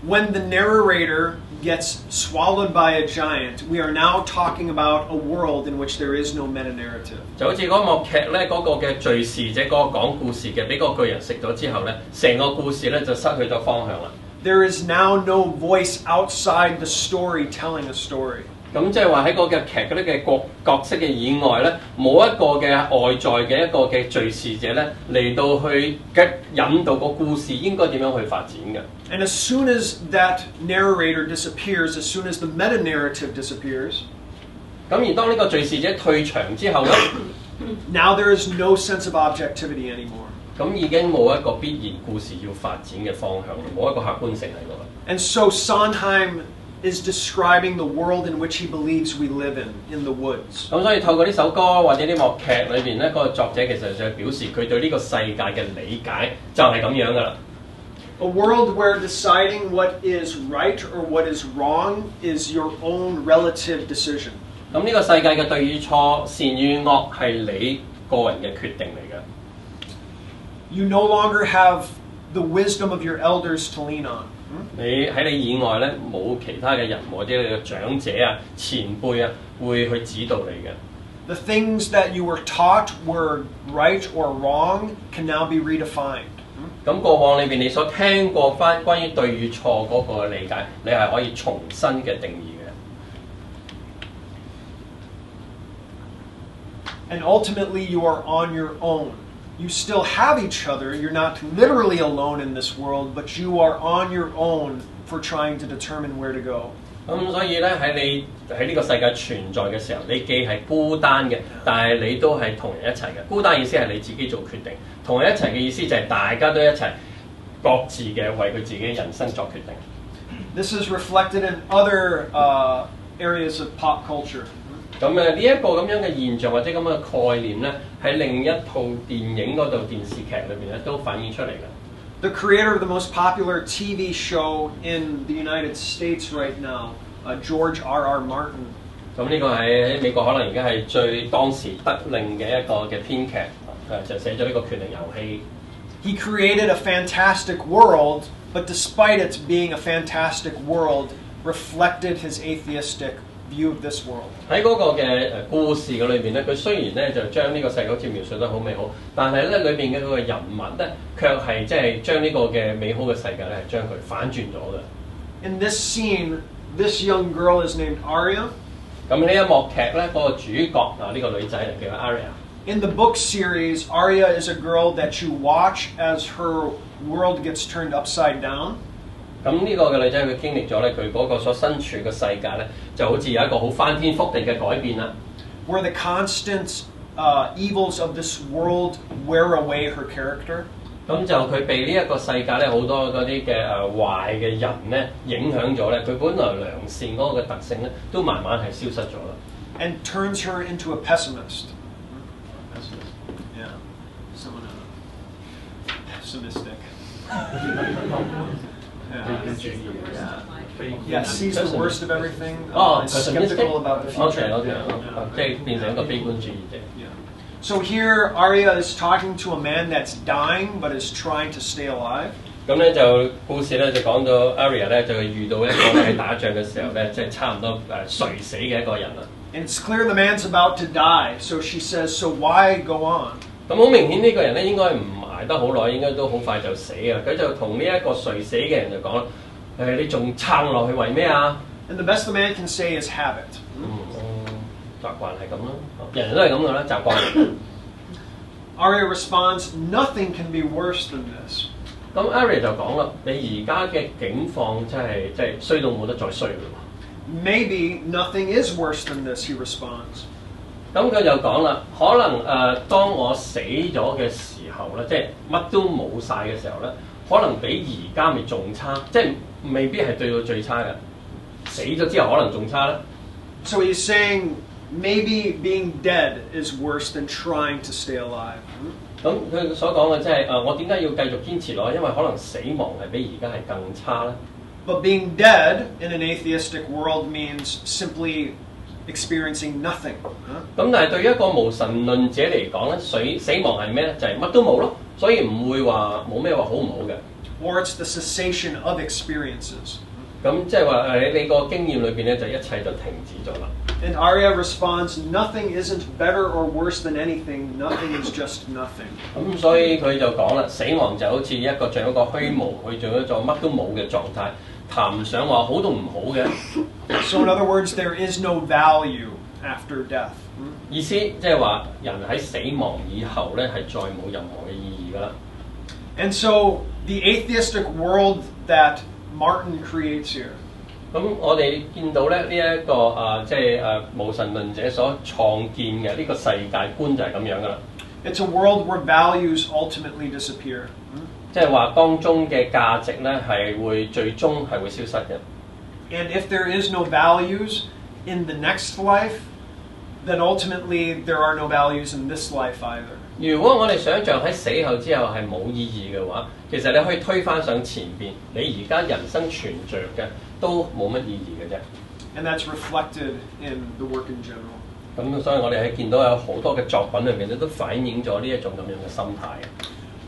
S2: When the narrator gets swallowed by a giant, we are now talking about a world in which there is no meta-narrative.
S3: 就好似嗰幕劇咧，嗰個嘅敘事者嗰個講故事嘅，俾個巨人食咗之後咧，成個故事咧就失去咗方向啦。
S2: There is now no voice outside the story telling a story.
S3: 咁即係話喺嗰個劇嗰啲嘅角色嘅以外咧，冇一個嘅外在嘅一個嘅敘事者咧嚟到去引導個故事應該點樣去發展嘅。
S2: And as soon as that narrator disappears, as soon as the meta-narrative disappears,
S3: 咁而當呢個敘事者退場之後咧，
S2: now there is no sense of objectivity anymore.
S3: 咁已經冇一個必然故事要發展嘅方向，冇一個客觀性喺度啦。
S2: And so Sondheim is describing the world in which he believes we live in the woods.
S3: 咁所以透過呢首歌或者呢幕劇裏邊咧，嗰個作者其實就係表示佢對呢個世界嘅理解就係咁樣噶啦。
S2: A world where deciding what is right or what is wrong is your own relative decision.
S3: 咁呢個世界嘅對與錯、善與惡係你個人嘅決定嚟嘅。
S2: You no longer have the wisdom of your elders to lean on.
S3: 你喺你以外咧，冇其他嘅人或者你嘅長者啊、前輩啊，會去指導你嘅。
S2: The things that you were taught were right or wrong can now be redefined.
S3: 咁過往裏邊你所聽過翻關於對與錯嗰個理解，你係可以重新嘅定義嘅。
S2: And ultimately, you are on your own. You still have each other. You're not literally alone in this world, but you are on your own for trying to determine where to go.
S3: 咁所以咧喺你喺呢個世界存在嘅時候，你既係孤單嘅，但係你都係同人一齊嘅。孤單意思係你自己做決定，同人一齊嘅意思就係大家都一齊各自嘅為佢自己人生作決定。
S2: This is reflected in other areas of pop culture.
S3: 咁呢一個咁樣嘅現象或者咁嘅概念咧，喺另一套電影嗰度電視劇裏邊咧都反映出嚟嘅。
S2: The creator of the most popular TV show in the United States right now, George R.R. Martin.
S3: 咁呢個喺美國可能而家係最當時得令嘅一個嘅編劇，就寫咗呢個《權力遊戲》。
S2: He created a fantastic world, but despite it being a fantastic world, reflected his atheistic view of this world.
S3: 喺嗰個嘅故事嘅裏邊咧，佢雖然咧就將呢個世界好似描述得好美好，但係咧裏邊嘅嗰個人物咧，卻係即係將呢個嘅美好嘅世界咧，係將佢反轉咗嘅。
S2: In this scene, this young girl is named Arya.
S3: 咁呢一幕劇咧，嗰個主角啊，呢個女仔嚟叫 Arya。In
S2: the book series, Arya is a girl that you watch as her world gets turned upside down.
S3: 咁呢個嘅女仔佢經歷咗咧，佢嗰個所身處嘅世界咧，就好似有一個好翻天覆地嘅改變啦。
S2: Where the constant evils of this world wear away her character.
S3: 咁就佢被呢一個世界咧好多嗰啲嘅壞嘅人咧影響咗咧，佢本來良善嗰個嘅特性咧，都慢慢係消失咗啦。
S2: And turns her into a pessimist. Yeah, someone pessimistic. Yeah, sees the worst of everything. Is skeptical about the future.
S3: Okay, 即係變成一個悲觀主義者。
S2: So here, Arya is talking to a man that's dying, but is trying to stay alive.
S3: 咁咧就故事咧就講到 Arya 咧就遇到一個喺打仗嘅時候咧，即係差唔多垂死嘅一個人啦。
S2: And it's clear the man's about to die, so she says, "So why go on?"
S3: 咁好明顯呢個人咧應該唔捱得好耐，應該都好快就死啊！佢就同呢一個垂死嘅人就講啦：你仲撐落去為咩啊？
S2: And the best the man can say is habit.
S3: 習慣係咁啦，人人都係咁嘅啦，習慣。
S2: Arya responds, "Nothing can be worse than this."
S3: 咁 Arya 就講啦：你而家嘅境況真係衰到冇得再衰㗎喎。
S2: Maybe nothing is worse than this, he responds.
S3: 咁佢就講啦，可能當我死咗嘅時候咧，即係乜都冇晒嘅時候咧，可能比而家咪仲差，即係未必係對到最差嘅。死咗之後可能仲差啦。
S2: So he's saying maybe being dead is worse than trying to stay alive.
S3: 咁佢所講嘅即係我點解要繼續堅持落去？因為可能死亡係比而家係更差咧。
S2: But being dead in an atheistic world means simply experiencing nothing.
S3: 咁但係對於一個無神論者嚟講咧，死亡係咩咧？就係乜都冇咯，所以唔會話冇咩話好唔好嘅。
S2: Or it's the cessation of experiences.
S3: 咁即係話你個經驗裏邊咧，就一切就停止咗啦。
S2: And Arya responds, "Nothing isn't better or worse than anything. Nothing is just nothing."
S3: 咁所以佢就講啦，死亡就好似一個像一個虛無，去做一種乜都冇嘅狀態，談唔上話好到唔好嘅。
S2: So in other words, there is no value after death.
S3: 意思即係話人喺死亡以後咧，係再冇任何嘅意義噶啦。
S2: And so the atheistic world that Martin creates here.
S3: 咁我哋見到咧呢一個即係無神論者所創建嘅呢個世界觀就係咁樣噶啦。
S2: It's a world where values ultimately disappear.
S3: 即係話當中嘅價值咧係會最終係會消失嘅。
S2: And if there is no values in the next life, then ultimately there are no values in this life either.
S3: 如果我哋想像喺死後之後係冇意義嘅話，其實你可以推返上前邊，你而家人生存着嘅都冇乜意義嘅啫。
S2: And that's reflected in the work in general.
S3: 咁所以我哋喺見到有好多嘅作品裏面咧，都反映咗呢一種咁樣嘅心態。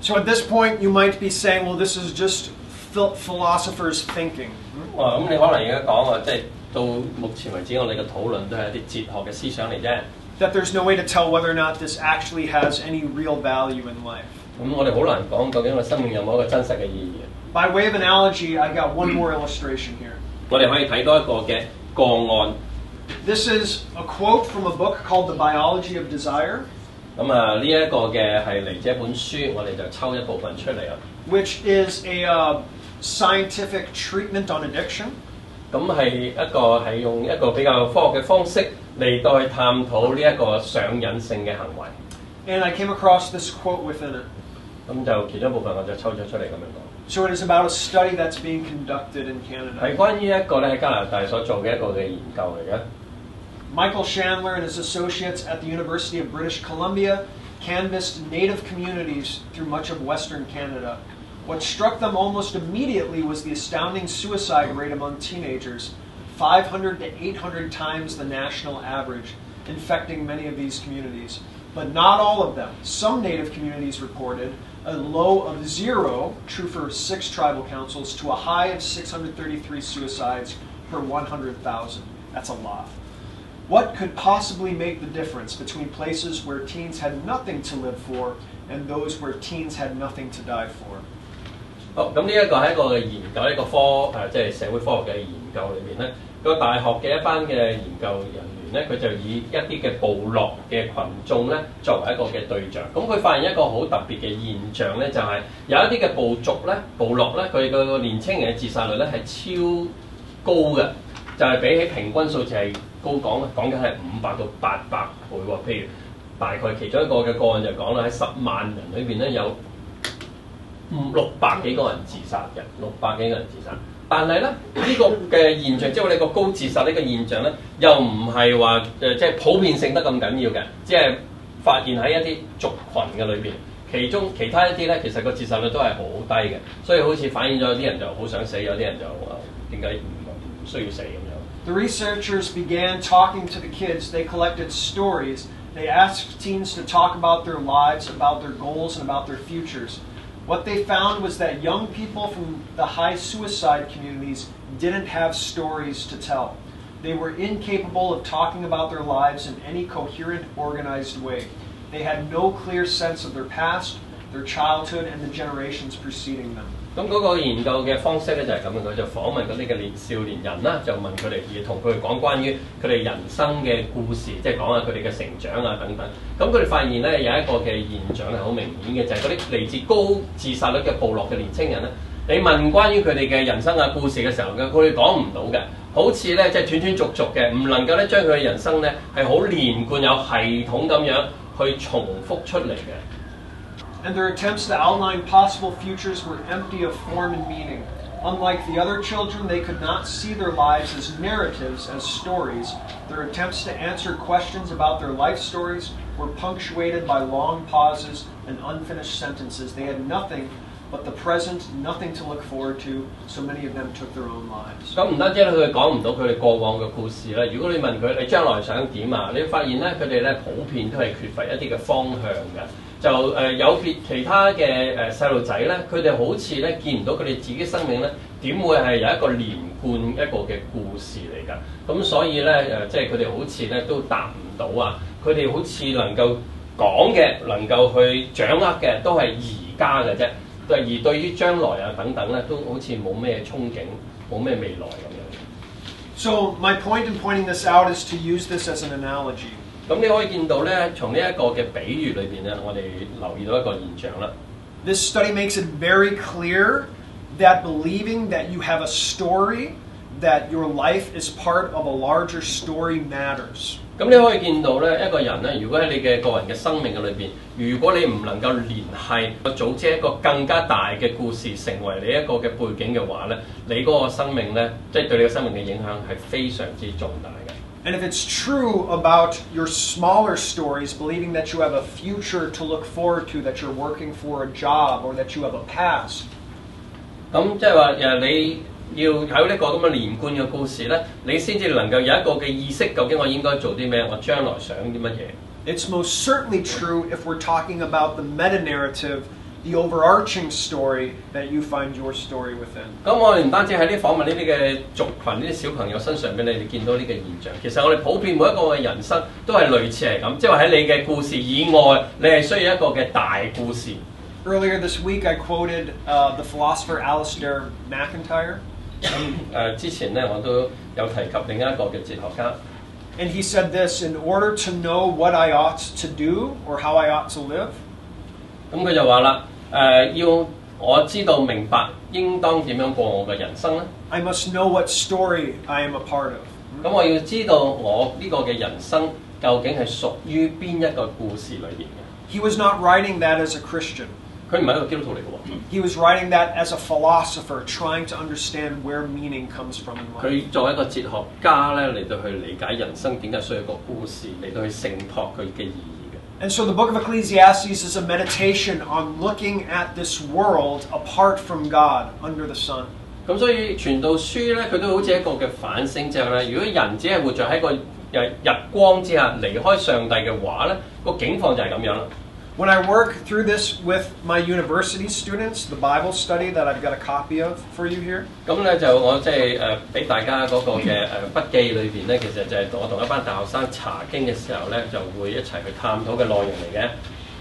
S2: So at this point, you might be saying, well, this is just philosophers thinking.
S3: 咁你可能而家講即係到目前為止，我哋嘅討論都係一啲哲學嘅思想嚟啫。
S2: That there's no way to tell whether or not this actually has any real value in life.
S3: 咁我哋好難講究竟我生命有冇一個真實嘅意義。
S2: By way of analogy, I got one more illustration here.
S3: 我哋可以睇多一個嘅個案。
S2: This is a quote from a book called The Biology of Desire,
S3: 咁啊，呢一個嘅係嚟自一本書，我哋就抽一部分出嚟啊。
S2: which is a scientific treatment on addiction.
S3: 咁係用一個比較科學嘅方式嚟到去探討呢一個上癮性嘅行為。
S2: And I came across this quote within it.
S3: 咁就其中一部分我就抽咗出嚟咁樣講。
S2: So it is about a study that's being conducted in
S3: 係
S2: Canada.
S3: 關於一個咧喺加拿大所做嘅一個嘅研究嚟嘅。
S2: Michael Chandler and his associates at the University of British Columbia canvassed native communities through much of Western Canada. What struck them almost immediately was the astounding suicide rate among teenagers, 500 to 800 times the national average, infecting many of these communities. But not all of them. Some native communities reported a low of 0, true for 6 tribal councils, to a high of 633 suicides per 100,000. That's a lot. What could possibly make the difference between places where teens had nothing to live for and those where teens had nothing to die for?
S3: 好，咁呢一個係一個嘅研究，一個即係社會科學嘅研究裏邊咧，個大學嘅一班嘅研究人員咧，佢就以一啲嘅部落嘅群眾咧作為一個嘅對象。咁佢發現一個好特別嘅現象咧，就係、有一啲嘅部落咧，佢個年青人嘅自殺率咧係超高嘅，就係、比起平均數字係高講緊係500到800倍喎。譬如大概其中一個嘅個案就講啦，喺10萬人裏邊咧有600幾個人自殺嘅，600幾個人自殺。但係咧呢個嘅現象，即係我哋個高自殺呢個現象咧，又唔係話即係普遍性得咁緊要嘅，只係發現喺一啲族群嘅裏邊。其他一啲咧，其實個自殺率都係好低嘅，所以好似反映咗有啲人就好想死，有啲人就點解唔需要死咁樣。
S2: The researchers began talking to the kids. They collected stories. They asked teens to talk about their lives, about their goals, and about their futures. What they found was that young people from the high suicide communities didn't have stories to tell. They were incapable of talking about their lives in any coherent, organized way. They had no clear sense of their past, their childhood, and the generations preceding them.
S3: 咁嗰個研究嘅方式咧就係咁樣，佢就訪問嗰啲嘅少年人啦，就問佢哋，而同佢哋講關於佢哋人生嘅故事，即係講下佢哋嘅成長啊等等。咁佢哋發現咧有一個嘅現象係好明顯嘅，就係嗰啲嚟自高自殺率嘅部落嘅年青人咧，你問關於佢哋嘅人生啊故事嘅時候嘅，佢哋講唔到嘅，好似咧即係斷斷續續嘅，唔能夠咧將佢嘅人生咧係好連貫有系統咁樣去重複出嚟嘅。
S2: And their attempts to outline possible futures were empty of form and meaning. Unlike the other children, they could not see their lives as narratives, as stories. Their attempts to answer questions about their life stories were punctuated by long pauses and unfinished sentences. They had nothing but the present, nothing to look forward to, so many of them took their own lives.
S3: 咁唔單止佢哋講唔到佢哋過往嘅故事啦，如果你問佢你將來想點啊，你會發現咧佢哋咧普遍都係缺乏一啲嘅方向嘅。就有別其他嘅細路仔咧，佢哋好似咧見唔到佢哋自己生命咧點會係有一個連貫一個嘅故事嚟㗎。咁所以咧即係佢哋好似咧都答唔到啊！佢哋好似能夠講嘅、能夠去掌握嘅都係而家嘅啫。而對於將來啊等等咧，都好似冇咩憧憬，冇咩未來咁樣。
S2: So my point in pointing this out is to use this as an analogy.
S3: 咁你可以見到咧，從呢一個嘅比喻裏邊咧，我哋留意到一個現象啦。
S2: This study makes it very clear that believing that you have a story, that your life is part of a larger story matters.
S3: 咁你可以見到咧，一個人咧，如果喺你嘅個人嘅生命嘅裏邊，如果你唔能夠聯繫組織一個更加大嘅故事，成為你一個嘅背景嘅話咧，你嗰個生命咧，即係對你嘅生命嘅影響係非常之重大嘅。
S2: And if it's true about your smaller stories, believing that you have a future to look forward to, that you're working for a job, or that you have a past.
S3: 咁即係話你要有呢個咁嘅連貫嘅故事咧，你先至能夠有一個嘅意識，究竟我應該做啲咩，我將來想啲乜嘢。
S2: It's most certainly true if we're talking about the meta-narrative, the overarching story that you find your story within.
S3: 咁我哋唔單止喺啲訪問呢啲嘅族群、呢啲小朋友身上俾你哋見到呢個現象，其實我哋普遍每一個嘅人生都係類似係咁，即係話喺你嘅故事以外，你係需要一個嘅大故事。
S2: Earlier this week, I quoted the philosopher Alasdair MacIntyre.
S3: 之前咧我都有提及另一個嘅哲學家。
S2: And he said this, in order to know what I ought to do or how I ought to live.
S3: 咁佢就話啦，要我知道明白應當點樣過我嘅人生咧。
S2: I must know what story I am a part of.
S3: 咁我要知道我呢個嘅人生究竟係屬於邊一個故事裏邊嘅。
S2: He was not writing that as a Christian.
S3: 佢唔係一個基督徒嚟嘅喎。
S2: He was writing that as a philosopher, trying to understand where meaning comes from in life.
S3: 佢作為一個哲學家咧，嚟到去理解人生點解需要一個故事，嚟到去承托佢嘅意義嘅。
S2: And so the book of Ecclesiastes is a meditation on looking at this world apart from God under the sun.
S3: 咁所以傳道書咧，佢都好似一個嘅反省，就係咧，如果人只係活在喺個日光之下，離開上帝嘅話咧，個境況就係咁樣啦。
S2: When I work through this with my university students, the Bible study that I've got a copy of for you here.
S3: 咁咧就我即係俾大家嗰個嘅筆記裏邊咧，其實就係我同一班大學生查經嘅時候咧，就會一齊去探討嘅內容嚟嘅。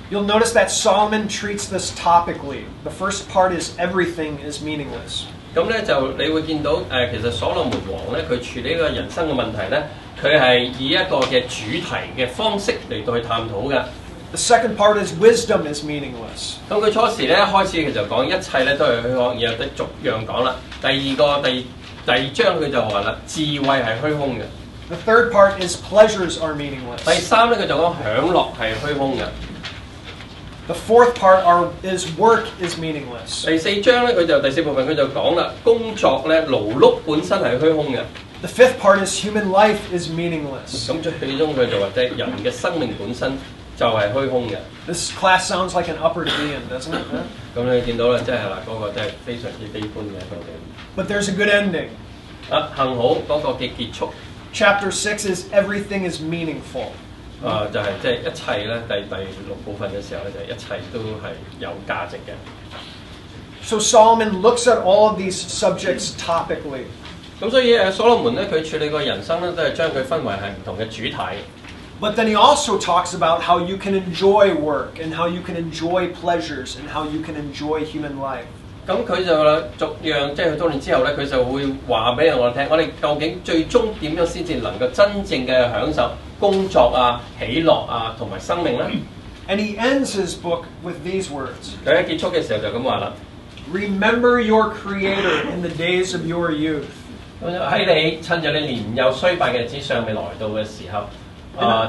S2: You'll notice that Solomon treats this topically. The first part is everything is meaningless.
S3: 咁咧就你會見到其實所羅門王咧，佢處理呢個人生嘅問題咧，佢係以一個嘅主題嘅方式嚟到去探討嘅。
S2: The second part is wisdom is meaningless.
S3: 咁佢初時咧開始佢就講一切咧都係虛空，然後逐樣講啦。第二章佢就話啦，智慧係虛空嘅。
S2: The third part is pleasures are meaningless.
S3: 第三咧佢就講享樂係虛空嘅。
S2: The fourth part is work is meaningless.
S3: 第四章咧佢就第四部分佢就講啦，工作咧勞碌本身係虛空嘅。
S2: The fifth part is human life is meaningless.
S3: 咁最終佢就話即係人嘅生命本身就係虛空嘅。
S2: This class sounds like an upper Dean, doesn't it?
S3: 咁你見到啦，即係嗱嗰個真係非常之悲觀嘅一個嘅。
S2: But there's a good ending.
S3: 幸好嗰個嘅結束。
S2: Chapter 6 is everything is meaningful.
S3: 就係即係一切咧，第六部分嘅時候咧，就係一切都係有價值嘅。
S2: So Solomon looks at all of these subjects topically.
S3: 咁所以所羅門咧，佢處理個人生咧，都係將佢分為係唔同嘅主題。
S2: But then he also talks about how you can enjoy work and how you can enjoy pleasures and how you can enjoy human life.
S3: 咁佢就逐樣即係討論之後咧，佢就會話俾我哋聽，我哋究竟最終點樣先至能夠真正嘅享受工作啊、喜樂啊同埋生命咧
S2: ？And he ends his book with these words.
S3: 佢喺結束嘅時候就咁話啦
S2: ：Remember your Creator in the days of your youth.
S3: 喺你趁着你年幼衰敗嘅日子尚未來到嘅時候，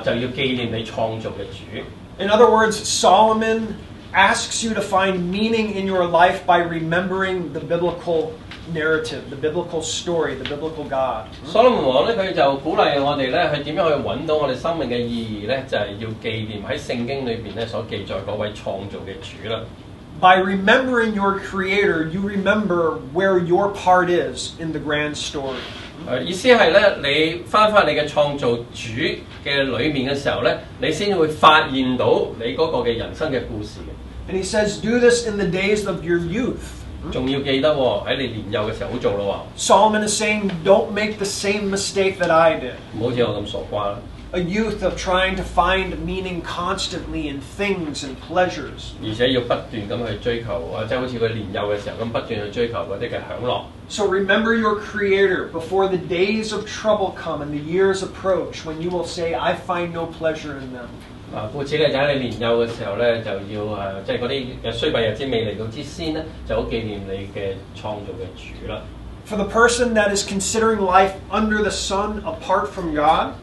S3: 就要紀念你創造嘅主。
S2: In other words, Solomon asks you to find meaning in your life by remembering the biblical narrative, the biblical story, the biblical God.
S3: 所羅門王咧，佢就鼓勵我哋咧，去點樣去揾到我哋生命嘅意義咧，就係要紀念喺聖經裏邊咧所記載嗰位創造嘅主啦。
S2: By remembering your Creator, you remember where your part is in the grand story.
S3: 意思係咧，你翻你嘅創造主嘅裏面嘅時候咧，你先會發現到你嗰個嘅人生嘅故事嘅。
S2: And he says, do this in the days of your youth.
S3: 仲要記得喎，喺你年幼嘅時候好做咯喎。
S2: Solomon is saying, don't make the same mistake that I did.
S3: 唔好似我咁傻瓜啦。
S2: A youth of trying to find meaning constantly in things and pleasures.
S3: 而且要不斷咁去追求，即係好似佢年幼嘅時候咁不斷去追求嗰啲嘅享樂。
S2: So remember your Creator before the days of trouble come and the years approach when you will say, I find no pleasure in them.
S3: 故此咧就喺你年幼嘅時候咧，就要即係嗰啲嘅衰敗日子未嚟到之先咧，就好紀念你嘅創造嘅主啦。
S2: For the person that is considering life under the sun apart from God.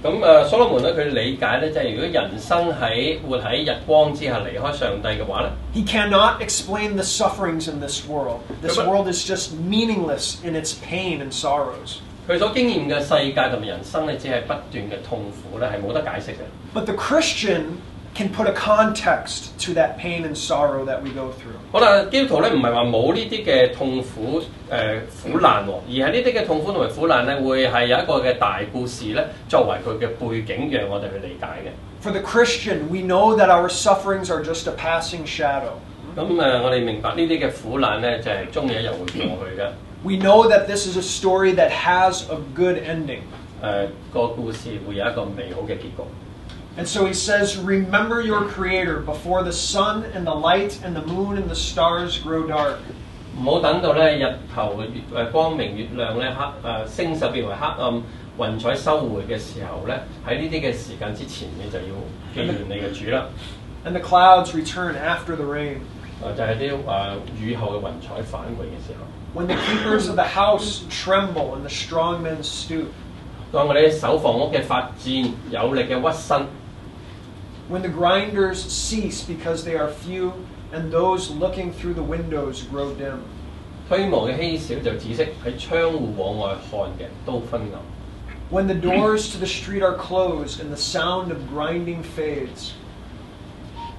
S3: 咁所羅門咧，佢理解咧，即係如果人生活喺日光之下離開上帝嘅話咧
S2: ，He cannot explain the sufferings in this world. This world is just meaningless in its pain and sorrows.
S3: 佢所經驗嘅世界同埋人生咧，只係不斷嘅痛苦咧，係冇得解釋嘅。
S2: But the Christian can put a context to that pain and sorrow that we go through.
S3: 好啦，基督徒咧唔係話冇呢啲嘅痛苦苦難喎，而係呢啲嘅痛苦同埋苦難咧，會係有一個嘅大故事咧，作為佢嘅背景，讓我哋去理解嘅。
S2: For the Christian, we know that our sufferings are just a passing shadow.
S3: 咁我哋明白呢啲嘅苦難咧，就係終有一日會過去嘅。
S2: We know that this is a story that has a good ending.
S3: 個故事會有一個美好嘅結局。
S2: And so he says, remember your Creator before the sun and the light and the moon and the stars grow dark.
S3: 唔好等到咧日頭光明月亮咧星宿變為黑暗，雲彩收回嘅時候咧，喺呢啲嘅時間之前，你就要記念你嘅主啦。
S2: And the clouds return after the rain.
S3: 就係啲雨後嘅雲彩返回嘅時候。
S2: When the keepers of the house tremble and the strong men stoop.
S3: 當我哋守房屋嘅發顫，有力嘅屈身。
S2: When the grinders cease because they are few, and those looking through the windows grow dim.
S3: 推磨嘅稀少就止息，喺窗戶往外看嘅都昏暗。
S2: When the doors to the street are closed and the sound of grinding fades.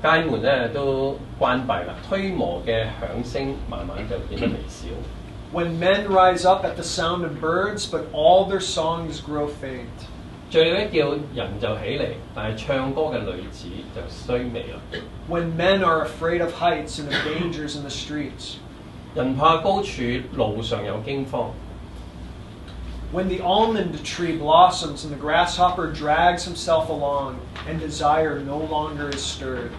S3: 街門咧都關閉啦，推磨嘅響聲慢慢就變得微小。
S2: When men rise up at the sound of birds, but all their songs grow faint.
S3: 最咧叫人就起嚟，但係唱歌嘅女子就衰微啦。
S2: When men are afraid of heights and of dangers in the streets.
S3: 人怕高處，路上有驚慌。
S2: When the almond tree blossoms and the grasshopper drags himself along, and desire no longer is stirred.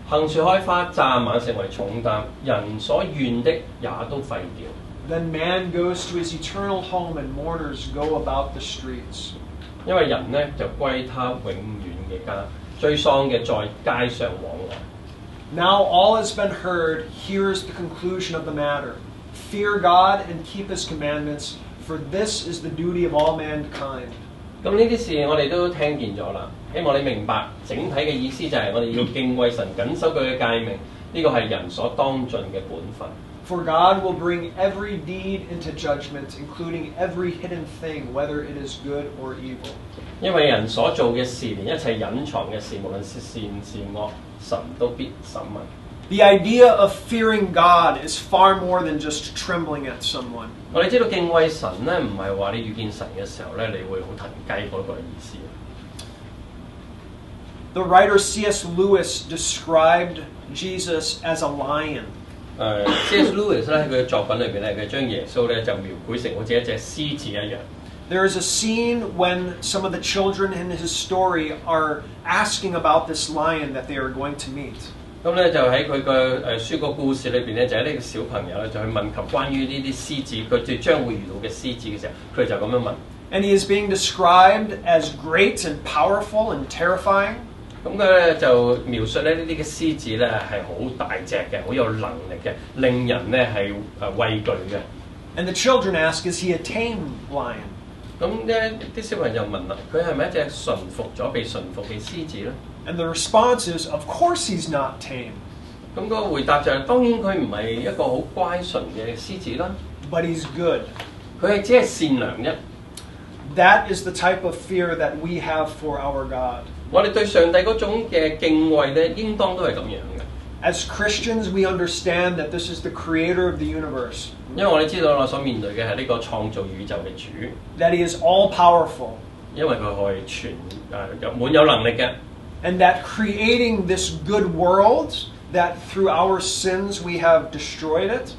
S3: 杏樹開花，蚱蜢成為重擔，人所願的也都廢掉。
S2: Then man goes to his eternal home, and mourners go about the streets.
S3: 因為人呢就歸他永遠嘅家，追喪嘅在街上往來。
S2: Now all has been heard. Here is the conclusion of the matter. Fear God and keep His commandments, for this is the duty of all mankind.
S3: 咁呢啲事我哋都聽見咗啦，希望你明白整體嘅意思就係我哋要敬畏神，緊守佢嘅誡命，呢個係人所當盡嘅本分。
S2: For God will bring every deed into judgment, including every hidden thing, whether it is good or evil.
S3: 因為人所做嘅事，連一切隱藏嘅事，無論是善是惡，神都必審問。
S2: The idea of fearing God is far more than just trembling at someone.
S3: 我哋知道敬畏神咧，唔係話你遇見神嘅時候咧，你會好騰雞嗰個意思。
S2: The writer C.S. Lewis described Jesus as a lion.
S3: C.S. Lewis 咧喺佢嘅作品裏邊咧，佢將耶穌咧就描繪成好似一隻獅子一樣。
S2: There is a scene when some of the children in his story are asking about this lion that they are going to meet.
S3: 咁咧就喺佢嘅書個故事裏邊咧，就喺呢個小朋友咧就去問及關於呢啲獅子，佢哋將會遇到嘅獅子嘅時候，佢就咁樣問。
S2: And he is being described as great and powerful and terrifying.
S3: 咁佢咧就描述咧呢啲嘅獅子咧係好大隻嘅，好有能力嘅，令人咧係畏懼嘅。
S2: And the children ask, is he a tame lion?
S3: 咁咧啲小朋友問啦，佢係咪一隻馴服咗、被馴服嘅獅子咧？
S2: And the response is, of course he's not tame.
S3: 咁個回答就係、當然佢唔係一個好乖順嘅獅子啦，
S2: But he's good.
S3: 佢係只係善良啫。
S2: That is the type of fear that we have for our God.
S3: 我哋對上帝嗰種嘅敬畏咧，應當都係咁樣嘅。
S2: As Christians, we understand that this is the creator of the universe.
S3: 因為我哋知道我所面對嘅係呢個創造宇宙嘅主，
S2: That he is all-powerful.
S3: 因為佢可以滿有能力嘅。
S2: And that creating this good world, that through our sins we have destroyed it.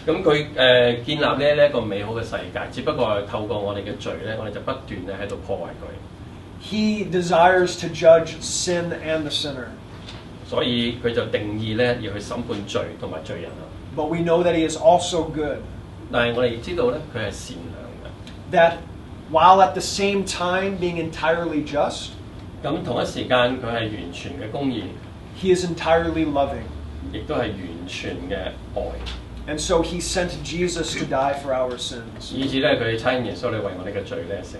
S3: 咁佢建立呢一個美好嘅世界，只不過係透過我哋嘅罪咧，我哋就不斷咧喺度破壞佢。
S2: He desires to judge sin and the sinner.
S3: 所以佢就定義咧要去審判罪同埋罪人啦。
S2: But we know that he is also good.
S3: 但係我哋知道咧，佢係善良嘅。
S2: That while at the same time being entirely just,
S3: 咁同一時間佢係完全嘅公義，
S2: he is entirely loving.
S3: 亦都係完全嘅愛。
S2: And so he sent Jesus to die for our sins.
S3: 以至咧佢差耶穌嚟為我哋嘅罪咧死。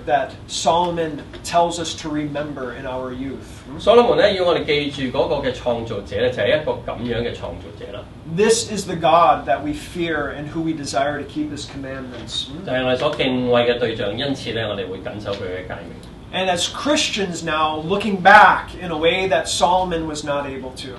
S2: That Solomon tells us to remember in our youth.
S3: 所羅門咧要我哋記住嗰個嘅創造者咧，就係一個咁樣嘅創造者啦。
S2: This is the God that we fear and who we desire to keep His commandments.
S3: 就係我哋所敬畏嘅對象，因此咧我哋會緊守佢嘅誡命。
S2: And as Christians now, looking back in a way that Solomon was not able to.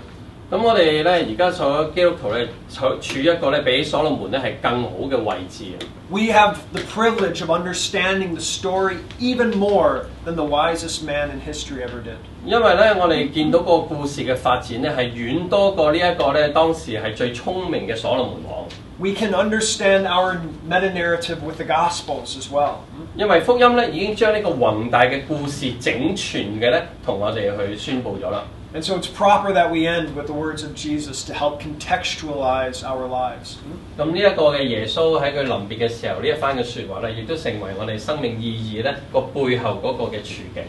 S3: 咁我哋咧而家所基督徒咧處一個咧比所羅門咧係更好嘅位置。
S2: We have the privilege of understanding the story even more than the wisest man in history ever did.
S3: 因為咧，我哋見到個故事嘅發展咧，係遠多過呢一個咧當時係最聰明嘅所羅門王。
S2: We can understand our meta-narrative with the Gospels as well.
S3: 因為福音咧已經將呢個宏大嘅故事整全嘅咧，同我哋去宣佈咗啦。
S2: And so it's proper that we end with the words of Jesus to help contextualize our lives.
S3: 咁呢一個嘅耶穌喺佢臨別嘅時候呢一番嘅説話咧，亦都成為我哋生命意義咧個背後嗰個嘅處境。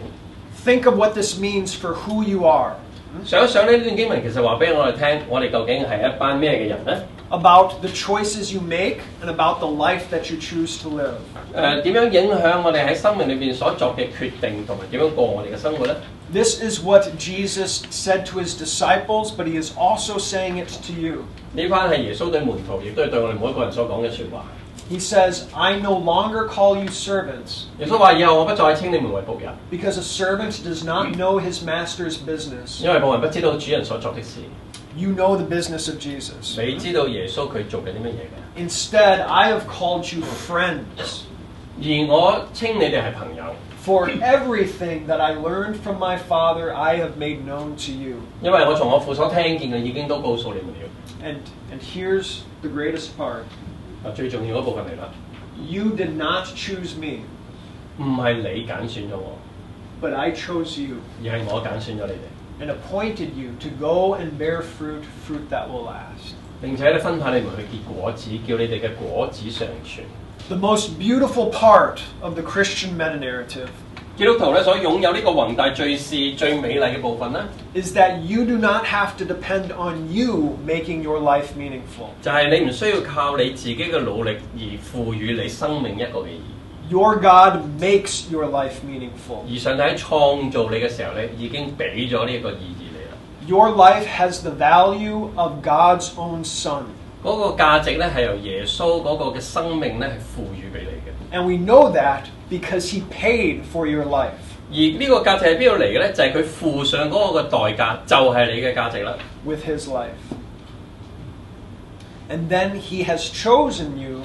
S2: Think of what this means for who you are.
S3: 想一想呢段經文其實話俾我哋聽，我哋究竟係一班咩嘅人咧？
S2: About the choices you make and about the life that you choose to live.
S3: 點樣影響我哋喺生命裏邊所作嘅決定，同埋點樣過我哋嘅生活咧？
S2: This is what Jesus said to his disciples, but he is also saying it to you.
S3: 呢番係耶穌對門徒，亦都係對我哋每一個人所講嘅説話。
S2: He says, I no longer call you servants.
S3: 耶穌話：以後我不再稱你們為僕人，
S2: Because a servant does not know his master's business.
S3: 因為僕人不知道主人所作的事。
S2: You know the business of Jesus.
S3: 你知道耶穌佢做緊啲乜嘢嘅？
S2: Instead, I have called you friends.
S3: 而我稱你哋係朋友，
S2: For everything that I learned from my Father, I have made known to you.
S3: 因為我從我父所聽見嘅已經都告訴你們了。
S2: And here's the greatest part.
S3: 最重要嗰部分嚟啦，
S2: You did not choose me,
S3: 唔係你揀選咗我，
S2: but I chose you
S3: 而係我揀選咗你哋，
S2: and appointed you to go and bear fruit, fruit that will last.
S3: 並且咧分派你們去結果子，叫你哋嘅果子常存。
S2: The most beautiful part of the Christian meta-narrative
S3: 基督徒咧所擁有呢個宏大敘事最美麗嘅部分咧，
S2: is that you do not have to depend on you making your life meaningful.
S3: 就係你唔需要靠你自己嘅努力而賦予你生命一個嘅意義。
S2: Your God makes your life meaningful.
S3: 而上帝喺創造你嘅時候咧，已經俾咗呢一個意義你啦。
S2: Your life has the value of God's own Son.
S3: 嗰個價值咧係由耶穌嗰個嘅生命咧係賦予俾你嘅。
S2: And we know that because he paid for your life.
S3: 而呢個價值喺邊度嚟嘅咧？就係佢付上嗰個嘅代價，就係你嘅價值啦。
S2: With his life. And then he has chosen you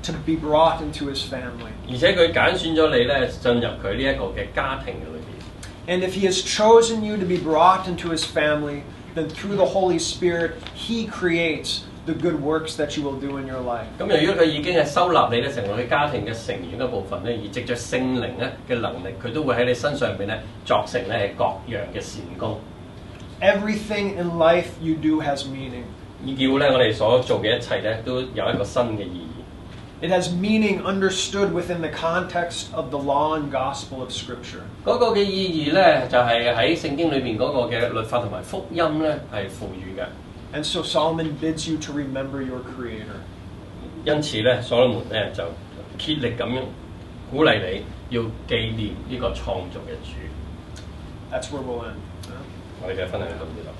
S2: to be brought into his family.
S3: 而且佢揀選咗你咧，進入佢呢一個嘅家庭嘅裏邊。
S2: And if he has chosen you to be brought into his family, then through the Holy Spirit, he creates the good works that you will do in your life.
S3: 咁由於佢已經係收納你咧，成為佢家庭嘅成員一部分咧，而藉着聖靈咧嘅能力，佢都會喺你身上邊咧作成咧各樣嘅善功。
S2: Everything in life you do has meaning.
S3: 要咧我哋所做嘅一切咧，都有一個新嘅意義。
S2: It has meaning understood within the context of the law and gospel of Scripture.
S3: 嗰個嘅意義咧，就係喺聖經裏邊嗰個嘅律法同埋福音咧係賦予嘅。
S2: And so Solomon bids you to remember your Creator.
S3: 因此咧，所羅門咧就竭力咁樣鼓勵你要紀念呢個創造嘅主。
S2: That's where we'll end.
S3: 我哋嘅分享到呢度。